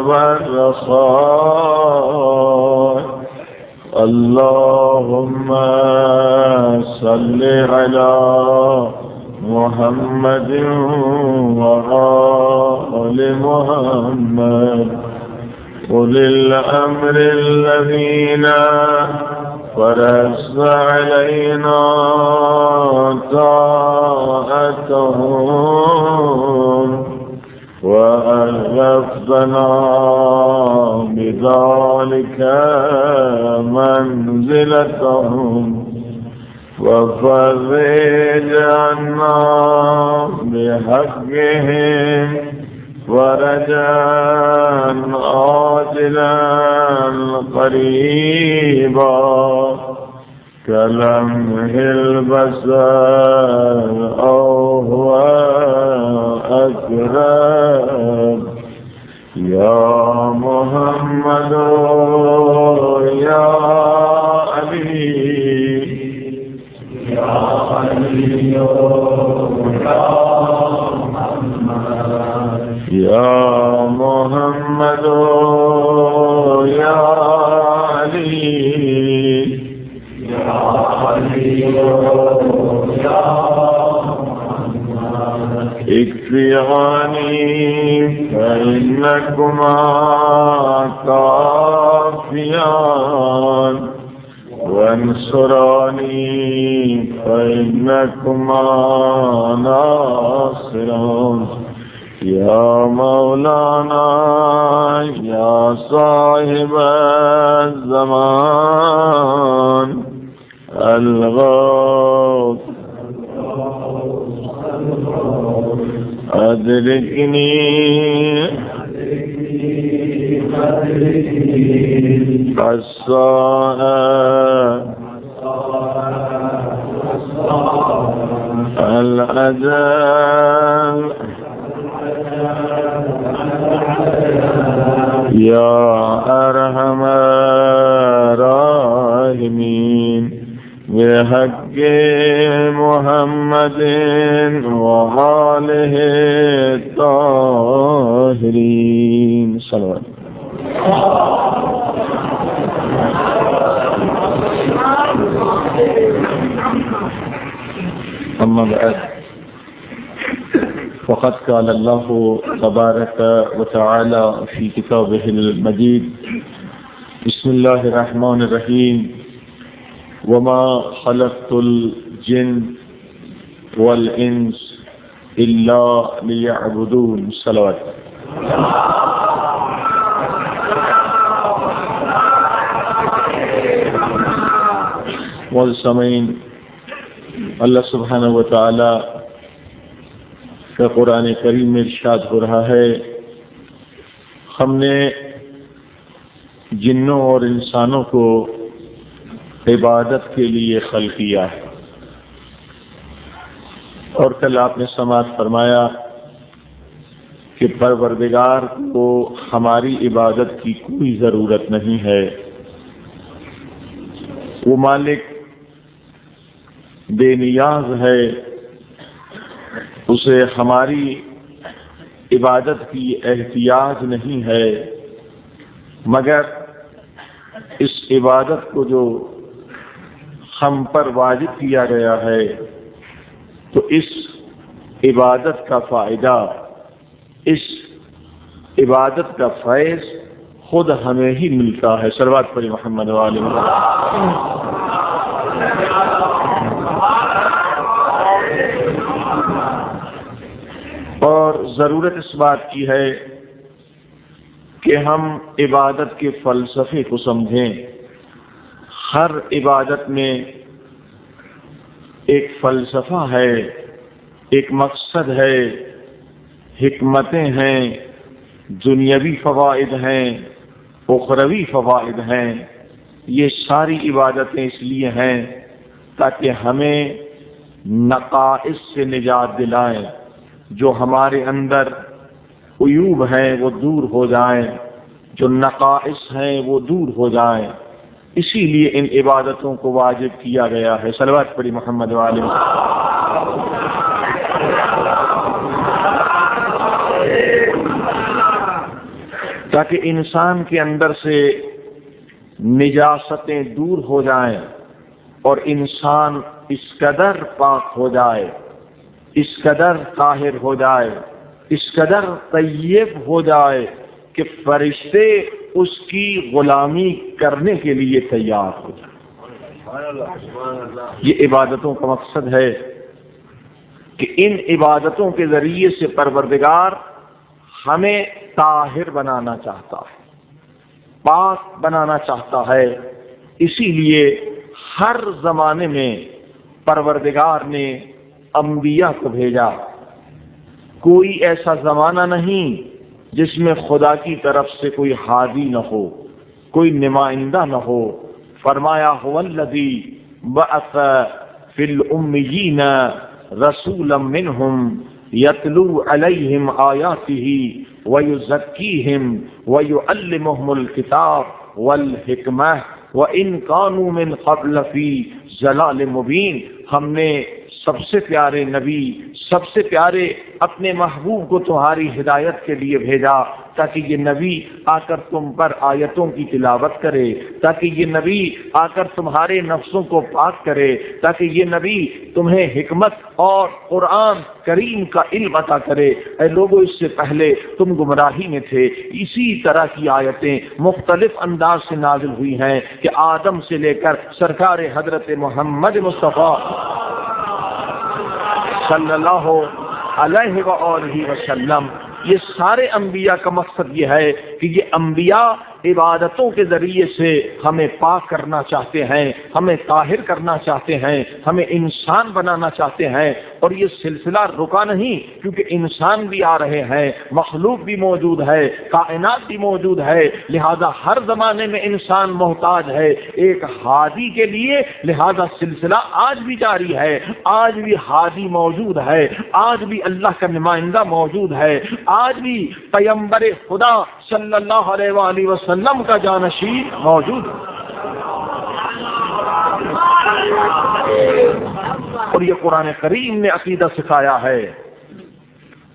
والرخاء اللهم صل على محمد وآل محمد أولي الأمر الذين فرضت علينا طاعتهم وألفتنا بذلك منزلتهم وفرج عنا بحقهم فرجا عاجلا قريبا كلمح البصر أو هو أقرب يا محمد يا علي يا علي يا محمد يا علي يا علي يا اكفياني فإنكما كافيان وانصراني فإنكما ناصران يا مولانا يا صاحب الزمان الغوث أدركني الساعة الأجل يا أرحم الراحمين بحق محمد وآله الطاهرين صلوات. أما بعد فقد قال الله تبارك وتعالى في كتابه المجيد بسم الله الرحمن الرحيم وما خلقت الجن والإنس إلا ليعبدون صلوات. والسامعین، اللہ سبحانہ و تعالی کا قرآن کریم میں ارشاد ہو رہا ہے ہم نے جنوں اور انسانوں کو عبادت کے لیے خلق کیا ہے، اور کل آپ نے سماعت فرمایا کہ پروردگار کو ہماری عبادت کی کوئی ضرورت نہیں ہے، وہ مالک بے نیاز ہے، اسے ہماری عبادت کی احتیاج نہیں ہے، مگر اس عبادت کو جو ہم پر واجب کیا گیا ہے تو اس عبادت کا فائدہ، اس عبادت کا فیض خود ہمیں ہی ملتا ہے۔ صلوات پڑھی محمد وآلہ محمد۔ اور ضرورت اس بات کی ہے کہ ہم عبادت کے فلسفے کو سمجھیں۔ ہر عبادت میں ایک فلسفہ ہے، ایک مقصد ہے، حکمتیں ہیں، دنیاوی فوائد ہیں، اخروی فوائد ہیں۔ یہ ساری عبادتیں اس لیے ہیں تاکہ ہمیں نقائص سے نجات دلائیں، جو ہمارے اندر عیوب ہیں وہ دور ہو جائیں، جو نقائص ہیں وہ دور ہو جائیں۔ اسی لیے ان عبادتوں کو واجب کیا گیا ہے۔ صلوات پڑھی محمد وآلہ وسلم۔ تاکہ انسان کے اندر سے نجاستیں دور ہو جائیں اور انسان اس قدر پاک ہو جائے، اس قدر طاہر ہو جائے، اس قدر طیب ہو جائے کہ فرشتے اس کی غلامی کرنے کے لیے تیار ہو جائیں۔ یہ عبادتوں کا مقصد ہے کہ ان عبادتوں کے ذریعے سے پروردگار ہمیں طاہر بنانا چاہتا ہے، پاک بنانا چاہتا ہے۔ اسی لیے ہر زمانے میں پروردگار نے انبیاء کو بھیجا۔ کوئی ایسا زمانہ نہیں جس میں خدا کی طرف سے کوئی ہادی نہ ہو، کوئی نمائندہ نہ ہو۔ فرمایا هو الذی بعث فی الامیین رسولا منہم یتلو علیہم آیاتہ ویزکیہم ویعلمہم الکتاب والحکمہ وَإِن كَانُوا مِن قَبْلَ فِي ضَلَالٍ مُبِينٍ۔ ہم نے سب سے پیارے نبی، سب سے پیارے اپنے محبوب کو تمہاری ہدایت کے لیے بھیجا، تاکہ یہ نبی آ کر تم پر آیتوں کی تلاوت کرے، تاکہ یہ نبی آ کر تمہارے نفسوں کو پاک کرے، تاکہ یہ نبی تمہیں حکمت اور قرآن کریم کا علم عطا کرے۔ اے لوگوں، اس سے پہلے تم گمراہی میں تھے۔ اسی طرح کی آیتیں مختلف انداز سے نازل ہوئی ہیں کہ آدم سے لے کر سرکار حضرت محمد مصطفیٰ صلی اللہ علیہ وآلہ وسلم، یہ سارے انبیاء کا مقصد یہ ہے کہ یہ انبیاء عبادتوں کے ذریعے سے ہمیں پاک کرنا چاہتے ہیں، ہمیں طاہر کرنا چاہتے ہیں، ہمیں انسان بنانا چاہتے ہیں۔ اور یہ سلسلہ رکا نہیں، کیونکہ انسان بھی آ رہے ہیں، مخلوق بھی موجود ہے، کائنات بھی موجود ہے، لہذا ہر زمانے میں انسان محتاج ہے ایک ہادی کے لیے، لہذا سلسلہ آج بھی جاری ہے، آج بھی ہادی موجود ہے، آج بھی اللہ کا نمائندہ موجود ہے، آج بھی پیغمبر خدا صلی اللہ علیہ وآلہ وسلم کا جانشین موجود ہے۔ اور یہ قرآن کریم نے عقیدہ سکھایا ہے،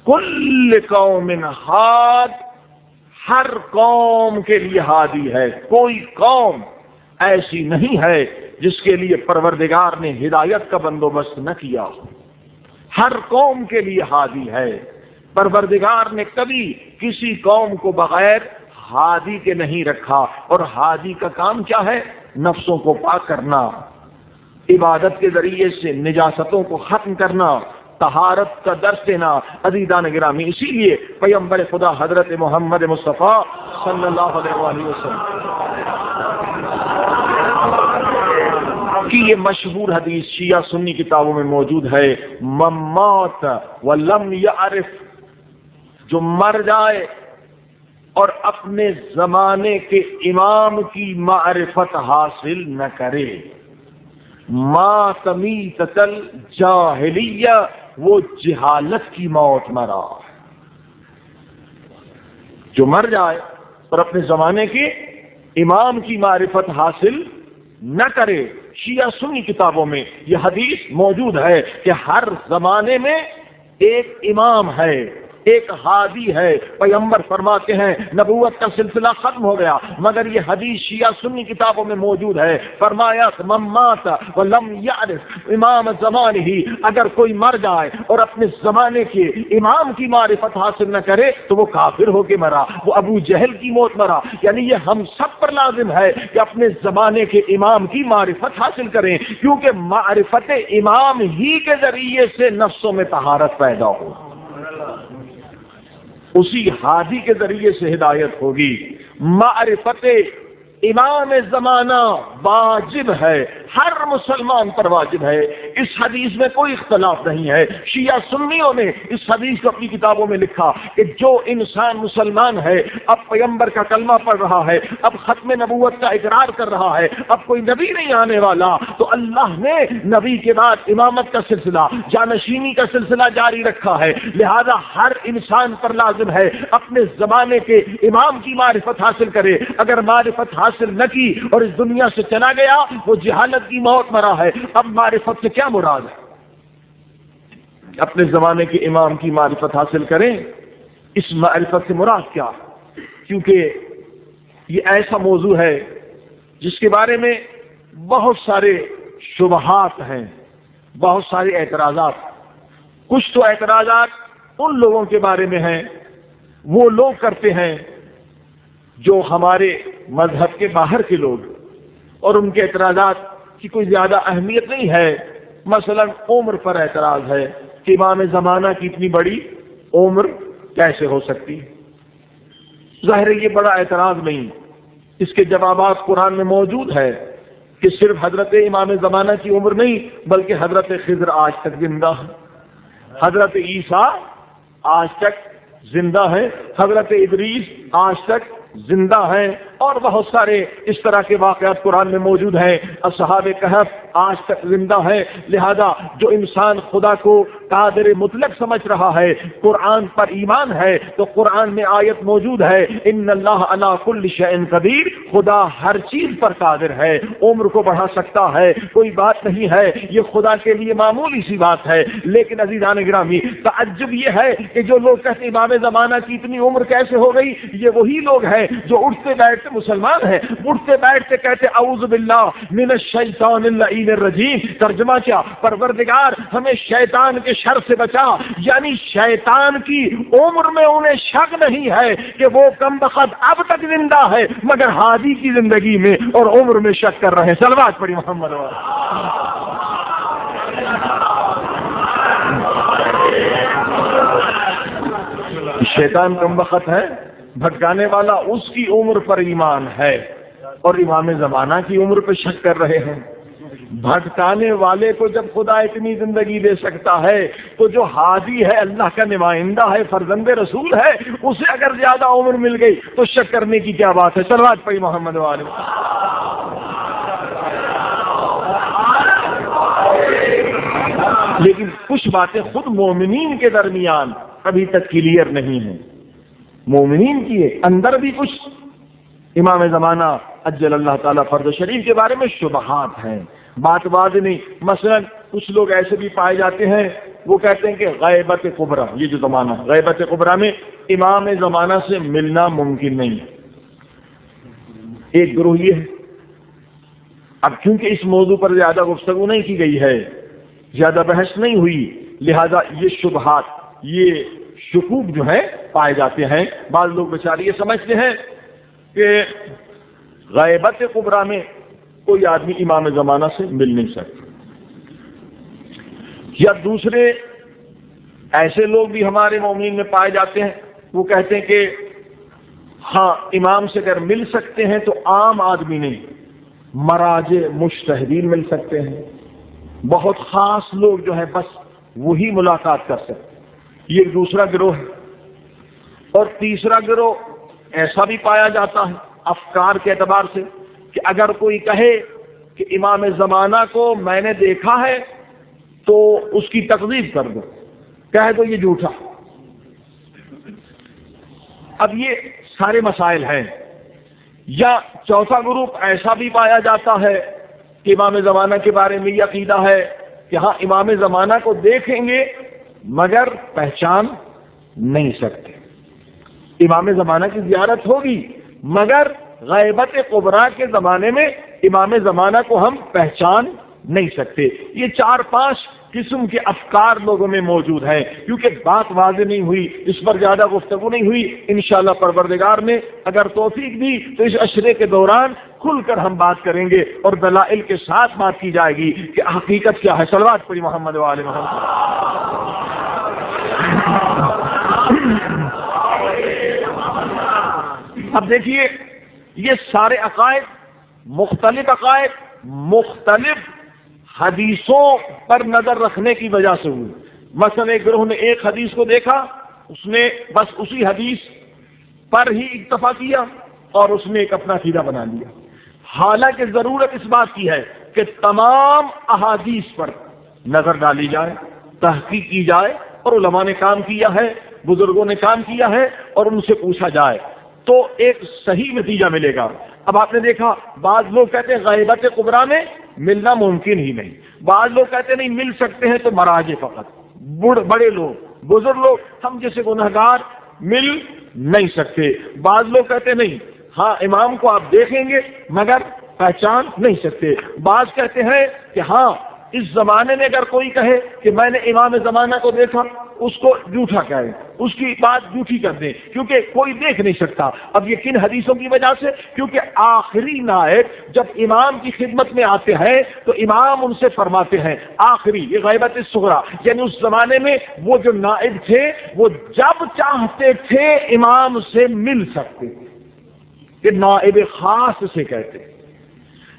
کل قوم ہاد، ہر قوم کے لیے ہادی ہے۔ کوئی قوم ایسی نہیں ہے جس کے لیے پروردگار نے ہدایت کا بندوبست نہ کیا ہو، ہر قوم کے لیے ہادی ہے۔ پروردگار نے کبھی کسی قوم کو بغیر ہادی کے نہیں رکھا، اور ہادی کا کام کیا ہے؟ نفسوں کو پاک کرنا، عبادت کے ذریعے سے نجاستوں کو ختم کرنا، طہارت کا درس دینا۔ عزیزان گرامی، اسی لیے پیغمبر خدا حضرت محمد مصطفیٰ صلی اللہ علیہ وآلہ وسلم کی یہ مشہور حدیث شیعہ سنی کتابوں میں موجود ہے، من مات ولم یعرف، جو مر جائے اور اپنے زمانے کے امام کی معرفت حاصل نہ کرے، مات میتۃ الجاہلیہ، وہ جہالت کی موت مرا۔ جو مر جائے اور اپنے زمانے کے امام کی معرفت حاصل نہ کرے۔ شیعہ سنی کتابوں میں یہ حدیث موجود ہے کہ ہر زمانے میں ایک امام ہے، ایک ہادی ہے۔ پیغمبر فرماتے ہیں نبوت کا سلسلہ ختم ہو گیا، مگر یہ حدیث شیعہ سنی کتابوں میں موجود ہے۔ فرمایا من مات ولم یعرف امام زمانہ، اگر کوئی مر جائے اور اپنے زمانے کے امام کی معرفت حاصل نہ کرے تو وہ کافر ہو کے مرا، وہ ابو جہل کی موت مرا۔ یعنی یہ ہم سب پر لازم ہے کہ اپنے زمانے کے امام کی معرفت حاصل کریں، کیونکہ معرفت امام ہی کے ذریعے سے نفسوں میں طہارت پیدا ہو، اسی ہادی کے ذریعے سے ہدایت ہوگی۔ معرفت امام زمانہ واجب ہے، ہر مسلمان پر واجب ہے، اس حدیث میں کوئی اختلاف نہیں ہے۔ شیعہ سنیوں نے اس حدیث کو اپنی کتابوں میں لکھا کہ جو انسان مسلمان ہے، اب پیغمبر کا کلمہ پڑھ رہا ہے، اب ختم نبوت کا اقرار کر رہا ہے، اب کوئی نبی نہیں آنے والا، تو اللہ نے نبی کے بعد امامت کا سلسلہ، جانشینی کا سلسلہ جاری رکھا ہے، لہذا ہر انسان پر لازم ہے اپنے زمانے کے امام کی معرفت حاصل کرے۔ اگر معرفت حاصل نہ کی اور اس دنیا سے چلا گیا، وہ جہالت کی موت مرا ہے۔ اب معرفت سے کیا مراد ہے؟ اپنے زمانے کے امام کی معرفت حاصل کریں، اس معرفت سے مراد کیا ہے؟ کیونکہ یہ ایسا موضوع ہے جس کے بارے میں بہت سارے شبہات ہیں، بہت سارے اعتراضات. کچھ تو اعتراضات ان لوگوں کے بارے میں ہیں، وہ لوگ کرتے ہیں جو ہمارے مذہب کے باہر کے لوگ، اور ان کے اعتراضات کی کوئی زیادہ اہمیت نہیں ہے. مثلا عمر پر اعتراض ہے کہ امام زمانہ کی اتنی بڑی عمر کیسے ہو سکتی. ظاہر ہے یہ بڑا اعتراض نہیں، اس کے جوابات قرآن میں موجود ہے کہ صرف حضرت امام زمانہ کی عمر نہیں بلکہ حضرت خضر آج تک زندہ ہے، حضرت عیسیٰ آج تک زندہ ہے، حضرت ادریس آج تک زندہ ہیں، اور بہت سارے اس طرح کے واقعات قرآن میں موجود ہیں. اصحاب کہف آج تک زندہ ہے. لہذا جو انسان خدا کو قادر مطلق سمجھ رہا ہے، قرآن پر ایمان ہے، تو قرآن میں آیت موجود ہے ان اللہ علی کل شیء قدیر، خدا ہر چیز پر قادر ہے، عمر کو بڑھا سکتا ہے، کوئی بات نہیں ہے، یہ خدا کے لیے معمولی سی بات ہے. لیکن عزیزان گرامی، تعجب یہ ہے کہ جو لوگ کہتے ہیں امام زمانہ کی اتنی عمر کیسے ہو گئی، یہ وہی لوگ ہیں جو اٹھتے بیٹھتے مسلمان ہیں، اٹھتے بیٹھتے کہتے اعوذ باللہ من الشیطان اللعین الرجیم. ترجمہ کیا؟ پروردگار ہمیں شیطان کے شر سے بچا. یعنی شیطان کی عمر میں انہیں شک نہیں ہے کہ وہ کم بخت اب تک زندہ ہے، مگر ہادی کی زندگی میں اور عمر میں شک کر رہے ہیں. صلوات پڑھی محمد. شیطان کم بخت ہے، بھٹکانے والا، اس کی عمر پر ایمان ہے، اور امام زمانہ کی عمر پہ شک کر رہے ہیں. بھٹکانے والے کو جب خدا اتنی زندگی دے سکتا ہے تو جو ہادی ہے، اللہ کا نمائندہ ہے، فرزند رسول ہے، اسے اگر زیادہ عمر مل گئی تو شک کرنے کی کیا بات ہے. صلوات پڑھی محمد والے. لیکن کچھ باتیں خود مومنین کے درمیان ابھی تک کلیئر نہیں ہیں. مومنین کی اندر بھی کچھ امام زمانہ اجل اللہ تعالیٰ فرد شریف کے بارے میں شبہات ہیں، بات واضح نہیں. مثلا کچھ لوگ ایسے بھی پائے جاتے ہیں، وہ کہتے ہیں کہ غیبت کبریٰ، یہ جو زمانہ ہے غیبت کبریٰ میں امام زمانہ سے ملنا ممکن نہیں ہے. ایک گروہ یہ ہے. اب کیونکہ اس موضوع پر زیادہ گفتگو نہیں کی گئی ہے، زیادہ بحث نہیں ہوئی، لہذا یہ شبہات، یہ شکوک جو ہیں پائے جاتے ہیں. بعض لوگ بیچارے یہ سمجھتے ہیں کہ غیبت کبریٰ میں کوئی آدمی امام زمانہ سے مل نہیں سکتا. یا دوسرے ایسے لوگ بھی ہمارے مومنین میں پائے جاتے ہیں، وہ کہتے ہیں کہ ہاں امام سے اگر مل سکتے ہیں تو عام آدمی نہیں، مراجع مجتہدین مل سکتے ہیں، بہت خاص لوگ جو ہیں بس وہی ملاقات کر سکتے. یہ دوسرا گروہ ہے. اور تیسرا گروہ ایسا بھی پایا جاتا ہے افکار کے اعتبار سے کہ اگر کوئی کہے کہ امام زمانہ کو میں نے دیکھا ہے تو اس کی تکذیب کر دو، کہہ دو یہ جھوٹا. اب یہ سارے مسائل ہیں. یا چوتھا گروپ ایسا بھی پایا جاتا ہے کہ امام زمانہ کے بارے میں یہ عقیدہ ہے کہ ہاں امام زمانہ کو دیکھیں گے مگر پہچان نہیں سکتے. امام زمانہ کی زیارت ہوگی مگر غیبت کبریٰ کے زمانے میں امام زمانہ کو ہم پہچان نہیں سکتے. یہ 4-5 قسم کے افکار لوگوں میں موجود ہیں. کیونکہ بات واضح نہیں ہوئی، اس پر زیادہ گفتگو نہیں ہوئی، انشاءاللہ پروردگار نے اگر توفیق دی تو اس عشرے کے دوران کھل کر ہم بات کریں گے اور دلائل کے ساتھ بات کی جائے گی کہ حقیقت کیا ہے. صلوات پڑھی محمد وآل محمد. اب دیکھیے یہ سارے عقائد، مختلف عقائد مختلف حدیثوں پر نظر رکھنے کی وجہ سے ہوئی. مثلا ایک گروہ نے ایک حدیث کو دیکھا، اس نے بس اسی حدیث پر ہی اکتفا کیا اور اس نے ایک اپنا عقیدہ بنا لیا. حالانکہ ضرورت اس بات کی ہے کہ تمام احادیث پر نظر ڈالی جائے، تحقیق کی جائے، اور علماء نے کام کیا ہے، بزرگوں نے کام کیا ہے، اور ان سے پوچھا جائے تو ایک صحیح نتیجہ ملے گا. اب آپ نے دیکھا بعض لوگ کہتے ہیں غیبت کبریٰ میں ملنا ممکن ہی نہیں، بعض لوگ کہتے نہیں مل سکتے ہیں تو مراجع فقط، بڑے لوگ، بزرگ لوگ، ہم جیسے گنہگار مل نہیں سکتے. بعض لوگ کہتے نہیں ہاں امام کو آپ دیکھیں گے مگر پہچان نہیں سکتے. بعض کہتے ہیں کہ ہاں اس زمانے میں اگر کوئی کہے کہ میں نے امام زمانہ کو دیکھا اس کو جھوٹا کہیں, اس کی بات جھوٹی کر دیں, کیونکہ کوئی دیکھ نہیں سکتا. اب یہ کن حدیثوں کی وجہ سے؟ کیونکہ آخری نائب جب امام کی خدمت میں آتے ہیں تو امام ان سے فرماتے ہیں آخری, یہ غیبت الصغریٰ, یعنی اس زمانے میں وہ جو نائب تھے وہ جب چاہتے تھے امام سے مل سکتے, کہ نائب خاص سے کہتے.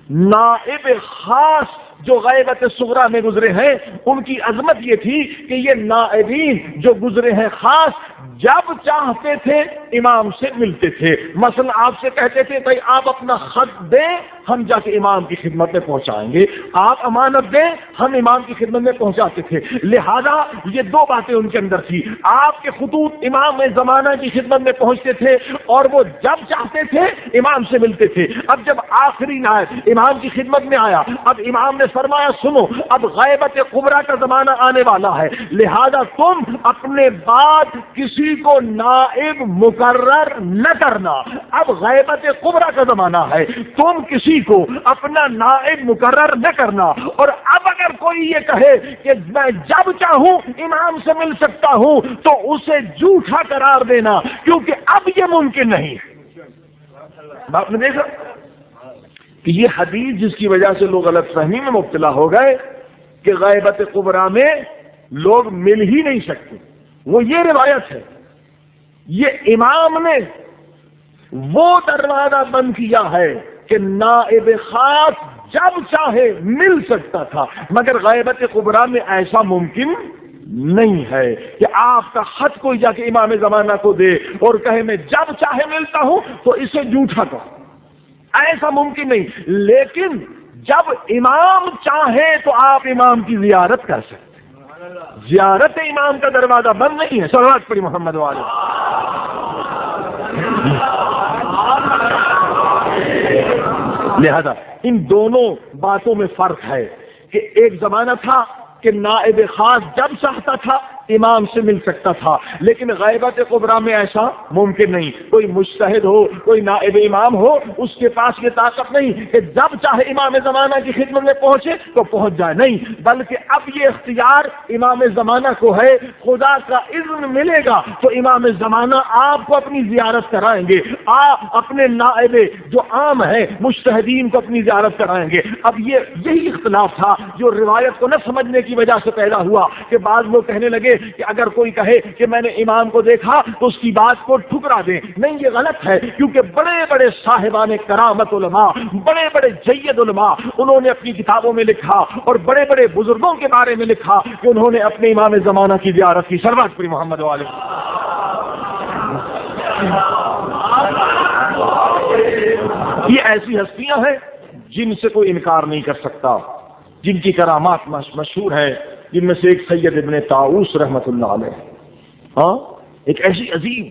نائب خاص جو غیبت صغریٰ میں گزرے ہیں ان کی عظمت یہ تھی کہ یہ نائبین جو گزرے ہیں خاص جب چاہتے تھے امام سے ملتے تھے. مثلا آپ سے کہتے تھے بھائی آپ اپنا خط دیں ہم جا کے امام کی خدمت میں پہنچائیں گے, آپ امانت دیں ہم امام کی خدمت میں پہنچاتے تھے. لہذا یہ دو باتیں ان کے اندر تھی, آپ کے خطوط امام زمانہ کی خدمت میں پہنچتے تھے اور وہ جب چاہتے تھے امام سے ملتے تھے. اب جب آخری نائب امام کی خدمت میں آیا, اب امام نے فرمایا سنو اب غیبت کبریٰ کا زمانہ آنے والا ہے, لہذا تم اپنے بعد کسی کو نائب مقرر نہ کرنا. اب غیبت کبریٰ کا زمانہ ہے, تم کسی کو اپنا نائب مقرر نہ کرنا. اور اب اگر کوئی یہ کہے کہ میں جب چاہوں امام سے مل سکتا ہوں تو اسے جھوٹا قرار دینا, کیونکہ اب یہ ممکن نہیں. آپ نے دیکھا کہ یہ حدیث جس کی وجہ سے لوگ غلط فہمی میں مبتلا ہو گئے کہ غیبت کبریٰ میں لوگ مل ہی نہیں سکتے, وہ یہ روایت ہے. یہ امام نے وہ دروازہ بند کیا ہے کہ نائب خاص جب چاہے مل سکتا تھا, مگر غیبت کبریٰ میں ایسا ممکن نہیں ہے کہ آپ کا خط کوئی جا کے امام زمانہ کو دے اور کہے میں جب چاہے ملتا ہوں تو اسے جھوٹا کہو, ایسا ممکن نہیں. لیکن جب امام چاہے تو آپ امام کی زیارت کر سکتے. زیارت امام کا دروازہ بند نہیں ہے. صلوات پڑھی محمد والے. لہذا ان دونوں باتوں میں فرق ہے کہ ایک زمانہ تھا کہ نائب خاص جب چاہتا تھا امام سے مل سکتا تھا, لیکن غیبت کبریٰ میں ایسا ممکن نہیں. کوئی مجتہد ہو, کوئی نائب امام ہو, اس کے پاس یہ طاقت نہیں کہ جب چاہے امام زمانہ کی خدمت میں پہنچے تو پہنچ جائے, نہیں, بلکہ اب یہ اختیار امام زمانہ کو ہے. خدا کا اذن ملے گا تو امام زمانہ آپ کو اپنی زیارت کرائیں گے, آپ اپنے نائب جو عام ہیں مجتہدین کو اپنی زیارت کرائیں گے. اب یہی اختلاف تھا جو روایت کو نہ سمجھنے کی وجہ سے پیدا ہوا کہ بعض لوگ کہنے لگے کہ اگر کوئی کہے کہ میں نے امام کو دیکھا تو اس کی بات کو ٹھکرا دیں. نہیں, یہ غلط ہے, کیونکہ بڑے بڑے صاحبان کرامت علماء, بڑے بڑے جید علماء, انہوں نے اپنی کتابوں میں لکھا اور بڑے بڑے بزرگوں کے بارے میں لکھا کہ انہوں نے اپنے امام زمانہ کی زیارت کی. صلوات پڑھی محمد والے. یہ ایسی ہستیاں ہیں جن سے کوئی انکار نہیں کر سکتا, جن کی کرامات مشہور ہے, جن میں سے ایک سید ابن طاؤوس رحمۃ اللہ علیہ. ہاں, ایک ایسی عظیم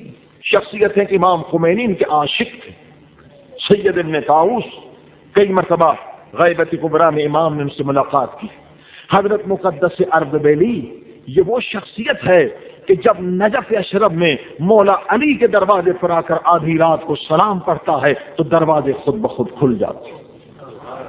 شخصیت ہے کہ امام خمینی ان کے عاشق تھے. سید ابن طاؤوس کئی مرتبہ غیبت کبریٰ میں امام نے ان سے ملاقات کی. حضرت مقدس اردبیلی یہ وہ شخصیت ہے کہ جب نجف اشرف میں مولا علی کے دروازے پر آ کر آدھی رات کو سلام پڑھتا ہے تو دروازے خود بخود کھل جاتے ہیں,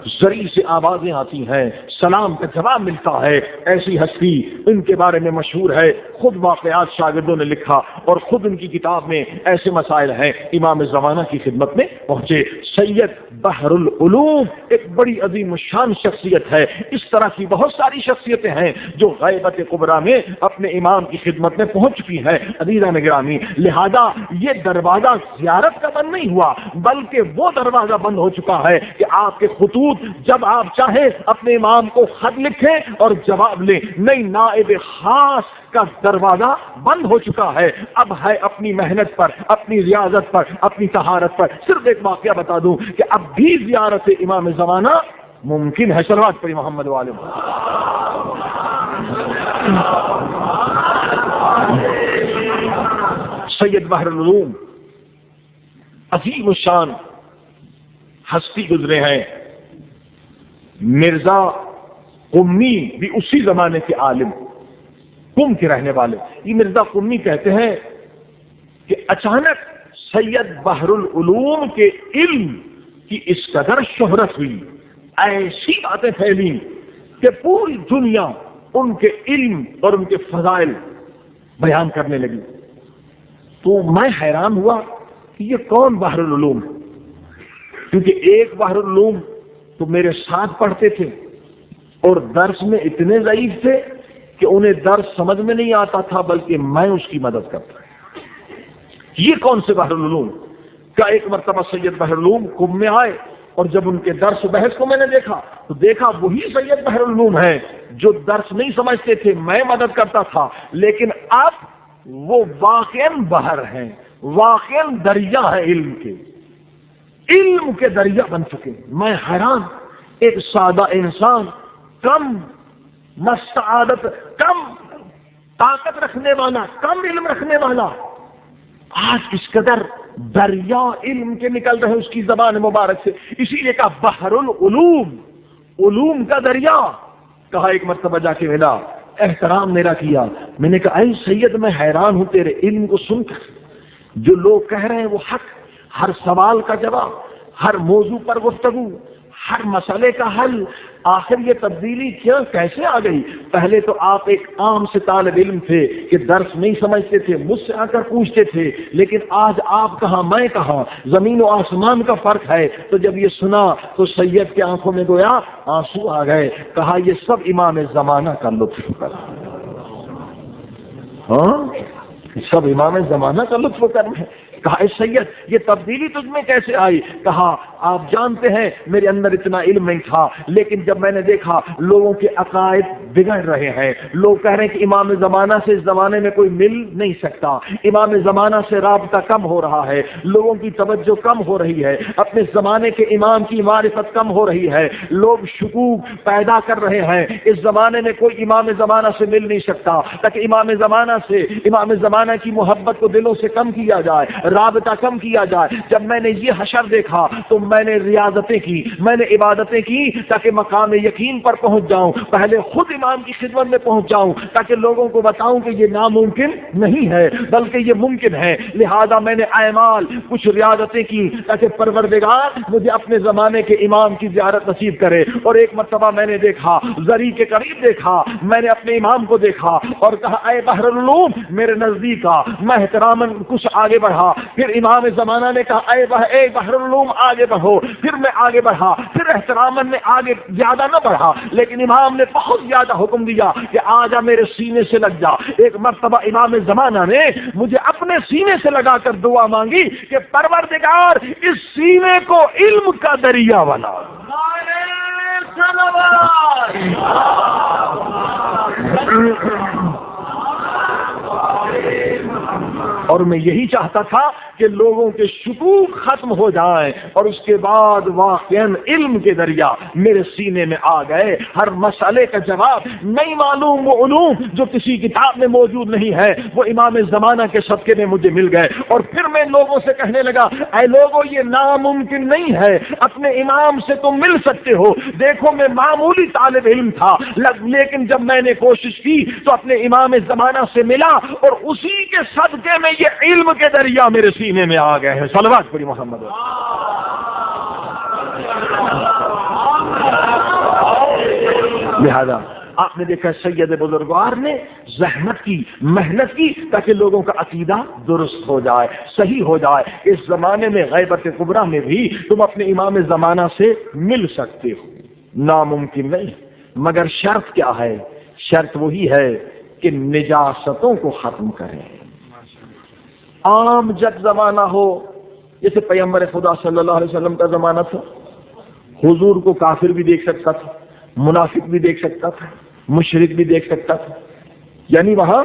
زری سے آوازیں آتی ہیں, سلام کا جواب ملتا ہے. ایسی ہستی ان کے بارے میں مشہور ہے, خود واقعات شاگردوں نے لکھا اور خود ان کی کتاب میں ایسے مسائل ہیں. امام زمانہ کی خدمت میں پہنچے. سید بحر العلوم ایک بڑی عظیم شان شخصیت ہے. اس طرح کی بہت ساری شخصیتیں ہیں جو غیبت کبریٰ میں اپنے امام کی خدمت میں پہنچ چکی ہیں. عزیزان گرامی, لہذا یہ دروازہ زیارت کا بند نہیں ہوا, بلکہ وہ دروازہ بند ہو چکا ہے کہ آپ کے خطوط جب آپ چاہیں اپنے امام کو خط لکھیں اور جواب لیں. نہیں, نائب خاص کا دروازہ بند ہو چکا ہے. اب ہے اپنی محنت پر, اپنی ریاضت پر, اپنی طہارت پر. صرف ایک واقعہ بتا دوں کہ اب بھی زیارت امام زمانہ ممکن ہے. صلوات پڑھی محمد والے. سید بحر العلوم عظیم الشان ہستی گزرے ہیں. مرزا قمی بھی اسی زمانے کے عالم, قم کے رہنے والے. یہ مرزا قمی کہتے ہیں کہ اچانک سید بحر العلوم کے علم کی اس قدر شہرت ہوئی، ایسی باتیں پھیلی کہ پوری دنیا ان کے علم اور ان کے فضائل بیان کرنے لگی۔ تو میں حیران ہوا کہ یہ کون بحر العلوم ہے، کیونکہ ایک بحر العلوم تو میرے ساتھ پڑھتے تھے اور درس میں اتنے ضعیف تھے کہ انہیں درس سمجھ میں نہیں آتا تھا، بلکہ میں اس کی مدد کرتا۔ یہ کون سے بحر العلوم کا؟ ایک مرتبہ سید بحر العلوم کم میں آئے اور جب ان کے درس و بحث کو میں نے دیکھا تو دیکھا وہی سید بحر العلوم ہیں جو درس نہیں سمجھتے تھے، میں مدد کرتا تھا، لیکن اب وہ واقعاً بحر ہیں، واقعاً دریا ہے علم کے دریا بن چکے۔ میں حیران، ایک سادہ انسان، کم مستعادت، کم طاقت رکھنے والا، کم علم رکھنے والا، آج اس قدر دریا علم کے نکل رہے اس کی زبان مبارک سے۔ اسی لیے کہا بحر العلوم، علوم کا دریا۔ کہا ایک مرتبہ جا کے ملا، احترام میرا کیا، میں نے کہا اے سید میں حیران ہوں تیرے علم کو سن کر، جو لوگ کہہ رہے ہیں وہ حق، ہر سوال کا جواب، ہر موضوع پر گفتگو، ہر مسئلے کا حل، آخر یہ تبدیلی کیسے آ گئی؟ پہلے تو آپ ایک عام سے طالب علم تھے کہ درس نہیں سمجھتے تھے، مجھ سے آ کر پوچھتے تھے، لیکن آج آپ کہاں میں کہاں، زمین و آسمان کا فرق ہے۔ تو جب یہ سنا تو سید کی آنکھوں میں گویا آنسو آ گئے۔ کہا یہ سب امام زمانہ کا لطف کر، ہاں سب امام زمانہ کا لطف کر ہے۔ کہا اے سید یہ تبدیلی تجھ میں کیسے آئی؟ کہا آپ جانتے ہیں میرے اندر اتنا علم نہیں تھا، لیکن جب میں نے دیکھا لوگوں کے عقائد بگڑ رہے ہیں، لوگ کہہ رہے ہیں کہ امام زمانہ سے اس زمانے میں کوئی مل نہیں سکتا، امام زمانہ سے رابطہ کم ہو رہا ہے، لوگوں کی توجہ کم ہو رہی ہے، اپنے زمانے کے امام کی معرفت کم ہو رہی ہے، لوگ شکوک پیدا کر رہے ہیں، اس زمانے میں کوئی امام زمانہ سے مل نہیں سکتا، تاکہ امام زمانہ سے، امام زمانہ کی محبت کو دلوں سے کم کیا جائے، رابطہ کم کیا جائے۔ جب میں نے یہ حشر دیکھا تو میں نے ریاضتیں کی، میں نے عبادتیں کی تاکہ مقام یقین پر پہنچ جاؤں، پہلے خود امام کی خدمت میں پہنچ جاؤں تاکہ لوگوں کو بتاؤں کہ یہ ناممکن نہیں ہے بلکہ یہ ممکن ہے۔ لہذا میں نے اعمال کچھ ریاضتیں کی تاکہ پروردگار مجھے اپنے زمانے کے امام کی زیارت نصیب کرے۔ اور ایک مرتبہ میں نے دیکھا، زری کے قریب دیکھا، میں نے اپنے امام کو دیکھا اور کہا اے بحر العلوم میرے نزدیک آ۔ میں احتراماً کچھ آگے بڑھا، پھر امام زمانہ نے کہا اے بحر العلوم آگے بڑھو، پھر میں آگے بڑھا، پھر احتراماً میں آگے زیادہ نہ بڑھا، لیکن امام نے بہت زیادہ حکم دیا کہ آ جا میرے سینے سے لگ جا۔ ایک مرتبہ امام زمانہ نے مجھے اپنے سینے سے لگا کر دعا مانگی کہ پروردگار اس سینے کو علم کا دریا بنا۔ اور میں یہی چاہتا تھا کہ لوگوں کے شکوک ختم ہو جائیں اور اس کے بعد واقعاً علم کے دریا میرے سینے میں آ گئے، ہر مسئلے کا جواب نہیں معلوم، وہ علوم جو کسی کتاب میں موجود نہیں ہے وہ امام زمانہ کے صدقے میں مجھے مل گئے۔ اور پھر میں لوگوں سے کہنے لگا اے لوگوں یہ ناممکن نہیں ہے، اپنے امام سے تم مل سکتے ہو۔ دیکھو میں معمولی طالب علم تھا، لیکن جب میں نے کوشش کی تو اپنے امام زمانہ سے ملا اور اسی کے صدقے میں یہ علم کے دریا میرے سینے میں آ گئے ہیں۔ صلوات پڑھی محمد۔ لہذا آپ نے دیکھا سید بزرگوار نے زحمت کی، محنت کی تاکہ لوگوں کا عقیدہ درست ہو جائے، صحیح ہو جائے۔ اس زمانے میں غیبت کبریٰ میں بھی تم اپنے امام زمانہ سے مل سکتے ہو، ناممکن نہیں، مگر شرط کیا ہے؟ شرط وہی ہے کہ نجاستوں کو ختم کریں۔ عام جب زمانہ ہو، جیسے پیغمبر خدا صلی اللہ علیہ وسلم کا زمانہ تھا، حضور کو کافر بھی دیکھ سکتا تھا، منافق بھی دیکھ سکتا تھا، مشرک بھی دیکھ سکتا تھا، یعنی وہاں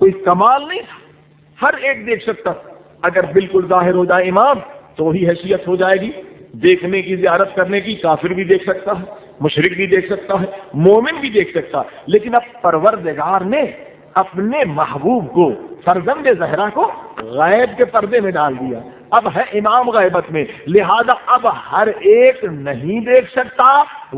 کوئی کمال نہیں تھا، ہر ایک دیکھ سکتا تھا۔ اگر بالکل ظاہر ہو جائے امام تو وہی حیثیت ہو جائے گی دیکھنے کی، زیارت کرنے کی۔ کافر بھی دیکھ سکتا ہے، مشرک بھی دیکھ سکتا ہے، مومن بھی دیکھ سکتا ہے، لیکن اب پروردگار نے اپنے محبوب کو، فرزند زہرا کو غیب کے پردے میں ڈال دیا۔ اب ہے امام غیبت میں، لہذا اب ہر ایک نہیں دیکھ سکتا،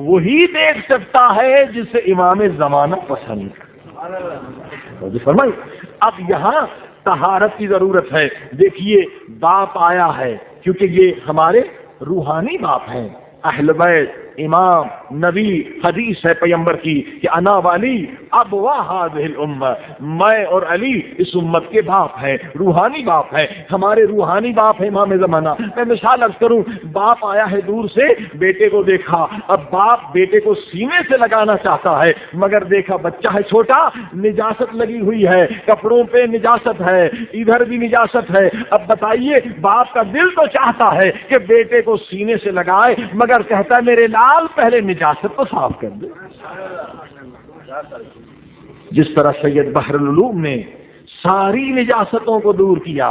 وہی دیکھ سکتا ہے جسے امام زمانہ پسند ہے۔ فرمائی اب یہاں طہارت کی ضرورت ہے۔ دیکھیے باپ آیا ہے کیونکہ یہ ہمارے روحانی باپ ہیں، اہل بیت، امام، نبی، حدیث ہے پیغمبر کی کہ انا والی ابوا هذه الامه، میں اور علی اس امت کے باپ ہیں، روحانی باپ ہیں، ہمارے روحانی باپ ہیں امام زمانہ۔ میں مثال عرض کروں، باپ آیا ہے دور سے، بیٹے کو دیکھا، اب باپ بیٹے کو سینے سے لگانا چاہتا ہے مگر دیکھا بچہ ہے چھوٹا، نجاست لگی ہوئی ہے، کپڑوں پہ نجاست ہے، ادھر بھی نجاست ہے۔ اب بتائیے باپ کا دل تو چاہتا ہے کہ بیٹے کو سینے سے لگائے مگر کہتا ہے میرے لال پہلے نجاست تو صاف کر دے۔ جس طرح سید بحر العلوم نے ساری نجاستوں کو دور کیا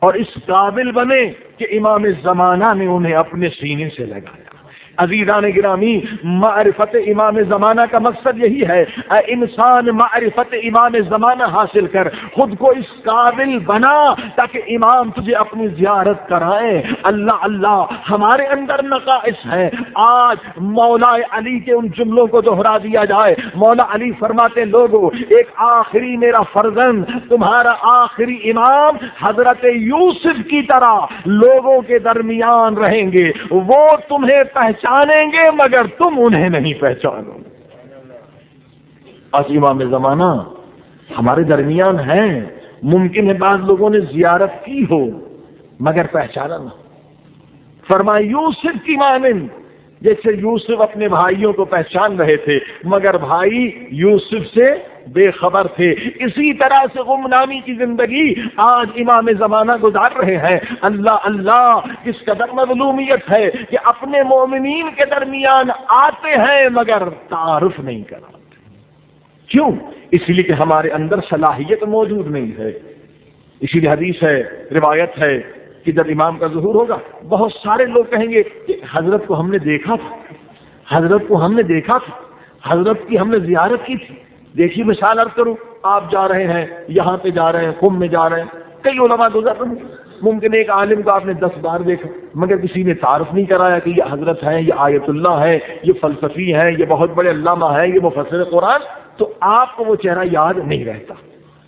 اور اس قابل بنے کہ امام زمانہ نے انہیں اپنے سینے سے لگایا۔ عزیزان گرامی، معرفت امام زمانہ کا مقصد یہی ہے، اے انسان معرفت امام زمانہ حاصل کر، خود کو اس قابل بنا تاکہ امام تجھے اپنی زیارت کرائے۔ اللہ اللہ ہمارے اندر نقائص ہیں، آج مولا علی کے ان جملوں کو دہرا دیا جائے۔ مولا علی فرماتے لوگوں، ایک آخری میرا فرزند، تمہارا آخری امام حضرت یوسف کی طرح لوگوں کے درمیان رہیں گے، وہ تمہیں پہچانیں گے مگر تم انہیں نہیں پہچانو گے۔ آج امام زمانہ ہمارے درمیان ہیں، ممکن ہے بعض لوگوں نے زیارت کی ہو مگر پہچانا نہ۔ فرمایا یوسف کی مانند، جیسے یوسف اپنے بھائیوں کو پہچان رہے تھے مگر بھائی یوسف سے بے خبر تھے، اسی طرح سے گمنامی کی زندگی آج امام زمانہ گزار رہے ہیں۔ اللہ اللہ کس قدر مظلومیت ہے کہ اپنے مومنین کے درمیان آتے ہیں مگر تعارف نہیں کراتے۔ کیوں؟ اس لیے کہ ہمارے اندر صلاحیت موجود نہیں ہے۔ اسی لیے حدیث ہے، روایت ہے کہ جب امام کا ظہور ہوگا بہت سارے لوگ کہیں گے کہ حضرت کو ہم نے دیکھا تھا، حضرت کو ہم نے دیکھا تھا، حضرت کی ہم نے زیارت کی تھی۔ دیکھیے مثال عرض کروں، آپ جا رہے ہیں، یہاں پہ جا رہے ہیں، قم میں جا رہے ہیں، کئی علماء گزر رہے ہیں، ممکن ایک عالم کو آپ نے 10 بار دیکھا مگر کسی نے تعارف نہیں کرایا کہ یہ حضرت ہے، یہ آیت اللہ ہے، یہ فلسفی ہے، یہ بہت بڑے علامہ ہے، یہ مفسر قرآن، تو آپ کو وہ چہرہ یاد نہیں رہتا۔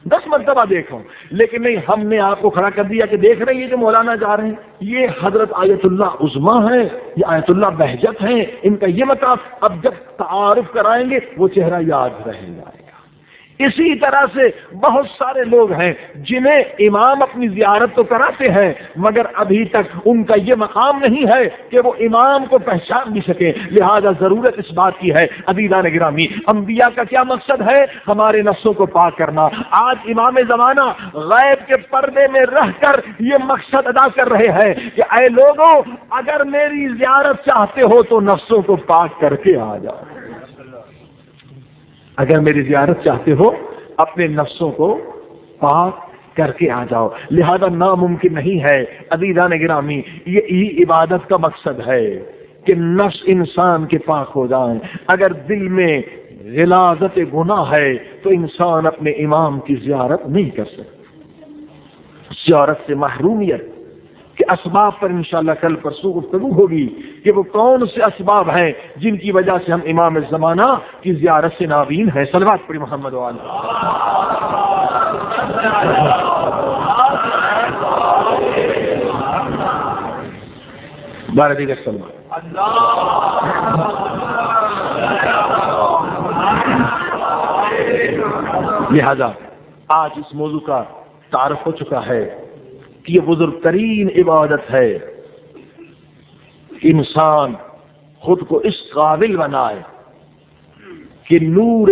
10 مرتبہ دیکھو لیکن نہیں، ہم نے آپ کو کھڑا کر دیا کہ دیکھ رہے ہیں یہ جو مولانا جا رہے ہیں یہ حضرت آیت اللہ عظمیٰ ہے، یہ آیت اللہ بہجت ہے، ان کا یہ مقام۔ اب جب تعارف کرائیں گے وہ چہرہ یاد رہ جائے گا۔ اسی طرح سے بہت سارے لوگ ہیں جنہیں امام اپنی زیارت تو کراتے ہیں مگر ابھی تک ان کا یہ مقام نہیں ہے کہ وہ امام کو پہچان بھی سکیں، لہذا ضرورت اس بات کی ہے۔ عزیزان گرامی، انبیاء کا کیا مقصد ہے؟ ہمارے نفسوں کو پاک کرنا۔ آج امام زمانہ غیب کے پردے میں رہ کر یہ مقصد ادا کر رہے ہیں کہ اے لوگوں، اگر میری زیارت چاہتے ہو تو نفسوں کو پاک کر کے آ جاؤ، اگر میری زیارت چاہتے ہو اپنے نفسوں کو پاک کر کے آ جاؤ۔ لہذا ناممکن نہیں ہے عزیزان گرامی، یہ عبادت کا مقصد ہے کہ نفس انسان کے پاک ہو جائیں۔ اگر دل میں غلاظت گناہ ہے تو انسان اپنے امام کی زیارت نہیں کر سکتا۔ زیارت سے محرومیت کے اسباب پر انشاءاللہ کل پرسوں گفتگو ہوگی کہ وہ کون سے اسباب ہیں جن کی وجہ سے ہم امام زمانہ کی زیارت سے نابین ہیں۔ صلوات پڑھی محمد و آلہ۔ بارہ دیگر سلمان۔ لہذا آج اس موضوع کا تعارف ہو چکا ہے کہ یہ بزرگ ترین عبادت ہے کہ انسان خود کو اس قابل بنائے کہ نور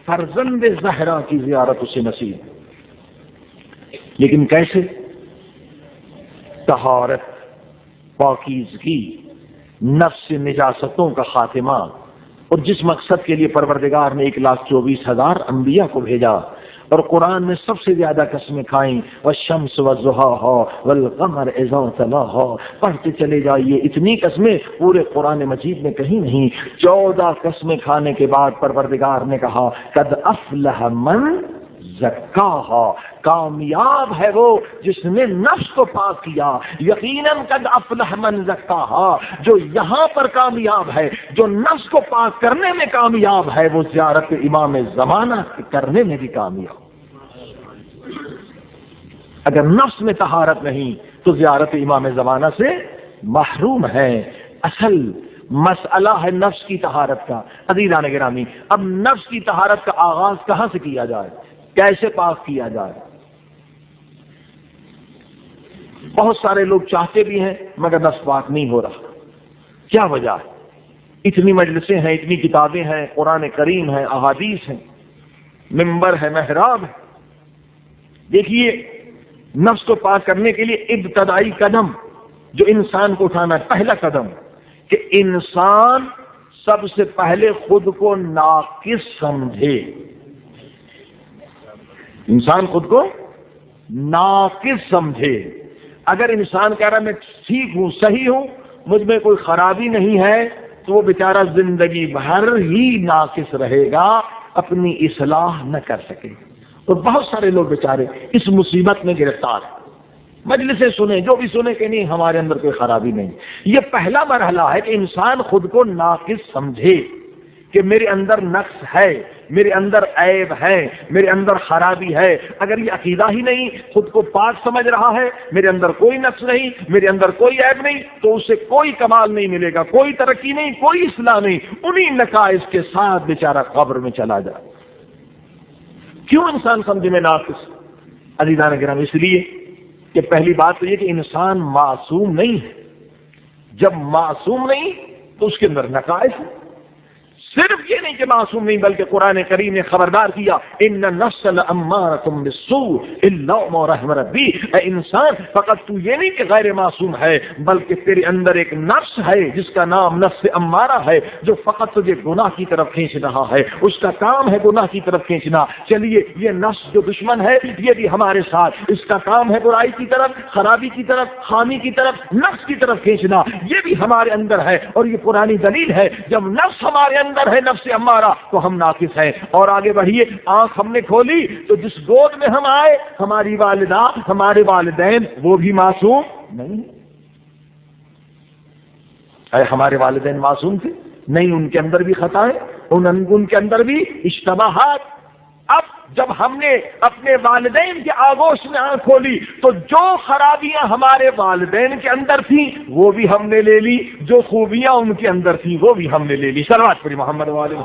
فرزند زہرا کی زیارت اسے نصیب۔ لیکن کیسے؟ طہارت، پاکیزگی، نفس نجاستوں کا خاتمہ، اور جس مقصد کے لیے پروردگار نے 1,24,000 انبیاء کو بھیجا اور قرآن میں سب سے زیادہ قسمیں کھائیں، والشمس والضحاها والقمر اذا تلاها، پڑھتے چلے جائیے، اتنی قسمیں پورے قرآن مجید میں کہیں نہیں۔ 14 قسمیں کھانے کے بعد پروردگار نے کہا قد افلح من زکاہا، کامیاب ہے وہ جس نے نفس کو پاک کیا۔ یقیناً قد افلح من زکاہا، جو یہاں پر کامیاب ہے، جو نفس کو پاک کرنے میں کامیاب ہے، وہ زیارت امام زمانہ کرنے میں بھی کامیاب۔ اگر نفس میں طہارت نہیں تو زیارت امام زمانہ سے محروم ہے۔ اصل مسئلہ ہے نفس کی طہارت کا۔ عزیزان گرامی، اب نفس کی طہارت کا آغاز کہاں سے کیا جائے، کیسے پاک کیا جائے؟ بہت سارے لوگ چاہتے بھی ہیں مگر نفس پاک نہیں ہو رہا۔ کیا وجہ ہے؟ اتنی مجلسیں ہیں، اتنی کتابیں ہیں، قرآن کریم ہے، احادیث ہیں، منبر ہے، محراب ہے۔ دیکھیے، نفس کو پاک کرنے کے لیے ابتدائی قدم جو انسان کو اٹھانا ہے، پہلا قدم کہ انسان سب سے پہلے خود کو ناقص سمجھے۔ انسان خود کو ناقص سمجھے۔ اگر انسان کہہ رہا میں ٹھیک ہوں، صحیح ہوں، مجھ میں کوئی خرابی نہیں ہے، تو وہ بیچارہ زندگی بھر ہی ناقص رہے گا، اپنی اصلاح نہ کر سکے۔ اور بہت سارے لوگ بیچارے اس مصیبت میں گرفتار ہیں۔ مجلسیں سنیں، جو بھی سنیں کہ نہیں ہمارے اندر کوئی خرابی نہیں۔ یہ پہلا مرحلہ ہے کہ انسان خود کو ناقص سمجھے کہ میرے اندر نقص ہے، میرے اندر عیب ہے، میرے اندر خرابی ہے۔ اگر یہ عقیدہ ہی نہیں، خود کو پاک سمجھ رہا ہے، میرے اندر کوئی نقص نہیں، میرے اندر کوئی عیب نہیں، تو اسے کوئی کمال نہیں ملے گا، کوئی ترقی نہیں، کوئی اصلاح نہیں۔ انہی نقائص کے ساتھ بیچارہ قبر میں چلا جائے۔ کیوں انسان سمجھے میں ناقص؟ عزیزان کرام، اس لیے کہ پہلی بات تو یہ کہ انسان معصوم نہیں ہے۔ جب معصوم نہیں تو اس کے اندر نقائص ہے۔ صرف یہ نہیں کہ معصوم نہیں، بلکہ قرآن کریم نے خبردار کیا، ان النفس لامارۃ بالسوء الا ما رحم ربی۔ اے انسان، فقط تو یہ نہیں کہ غیر معصوم ہے، بلکہ تیرے اندر ایک نفس ہے جس کا نام نفس امارہ ہے، جو فقط تجھے گناہ کی طرف کھینچ رہا ہے۔ اس کا کام ہے گناہ کی طرف کھینچنا۔ چلیے، یہ نفس جو دشمن ہے یہ بھی ہمارے ساتھ، اس کا کام ہے برائی کی طرف، خرابی کی طرف، خامی کی طرف، نفس کی طرف کھینچنا۔ یہ بھی ہمارے اندر ہے، اور یہ پرانی دلیل ہے، جب نفس ہمارے اندر ہے، نفس امارہ، تو ہم ناقص ہیں۔ اور آگے بڑھیے، آنکھ ہم نے کھولی تو جس گود میں ہم آئے، ہماری والدہ، ہمارے والدین، وہ بھی معصوم نہیں۔ اے ہمارے والدین معصوم تھے؟ نہیں، ان کے اندر بھی خطائیں، ان کے اندر بھی اشتباہات۔ اب جب ہم نے اپنے والدین کے آغوش میں آنکھ کھولی تو جو خرابیاں ہمارے والدین کے اندر تھیں وہ بھی ہم نے لے لی، جو خوبیاں ان کے اندر تھیں وہ بھی ہم نے لے لی۔ صلوات پڑھی محمد والے۔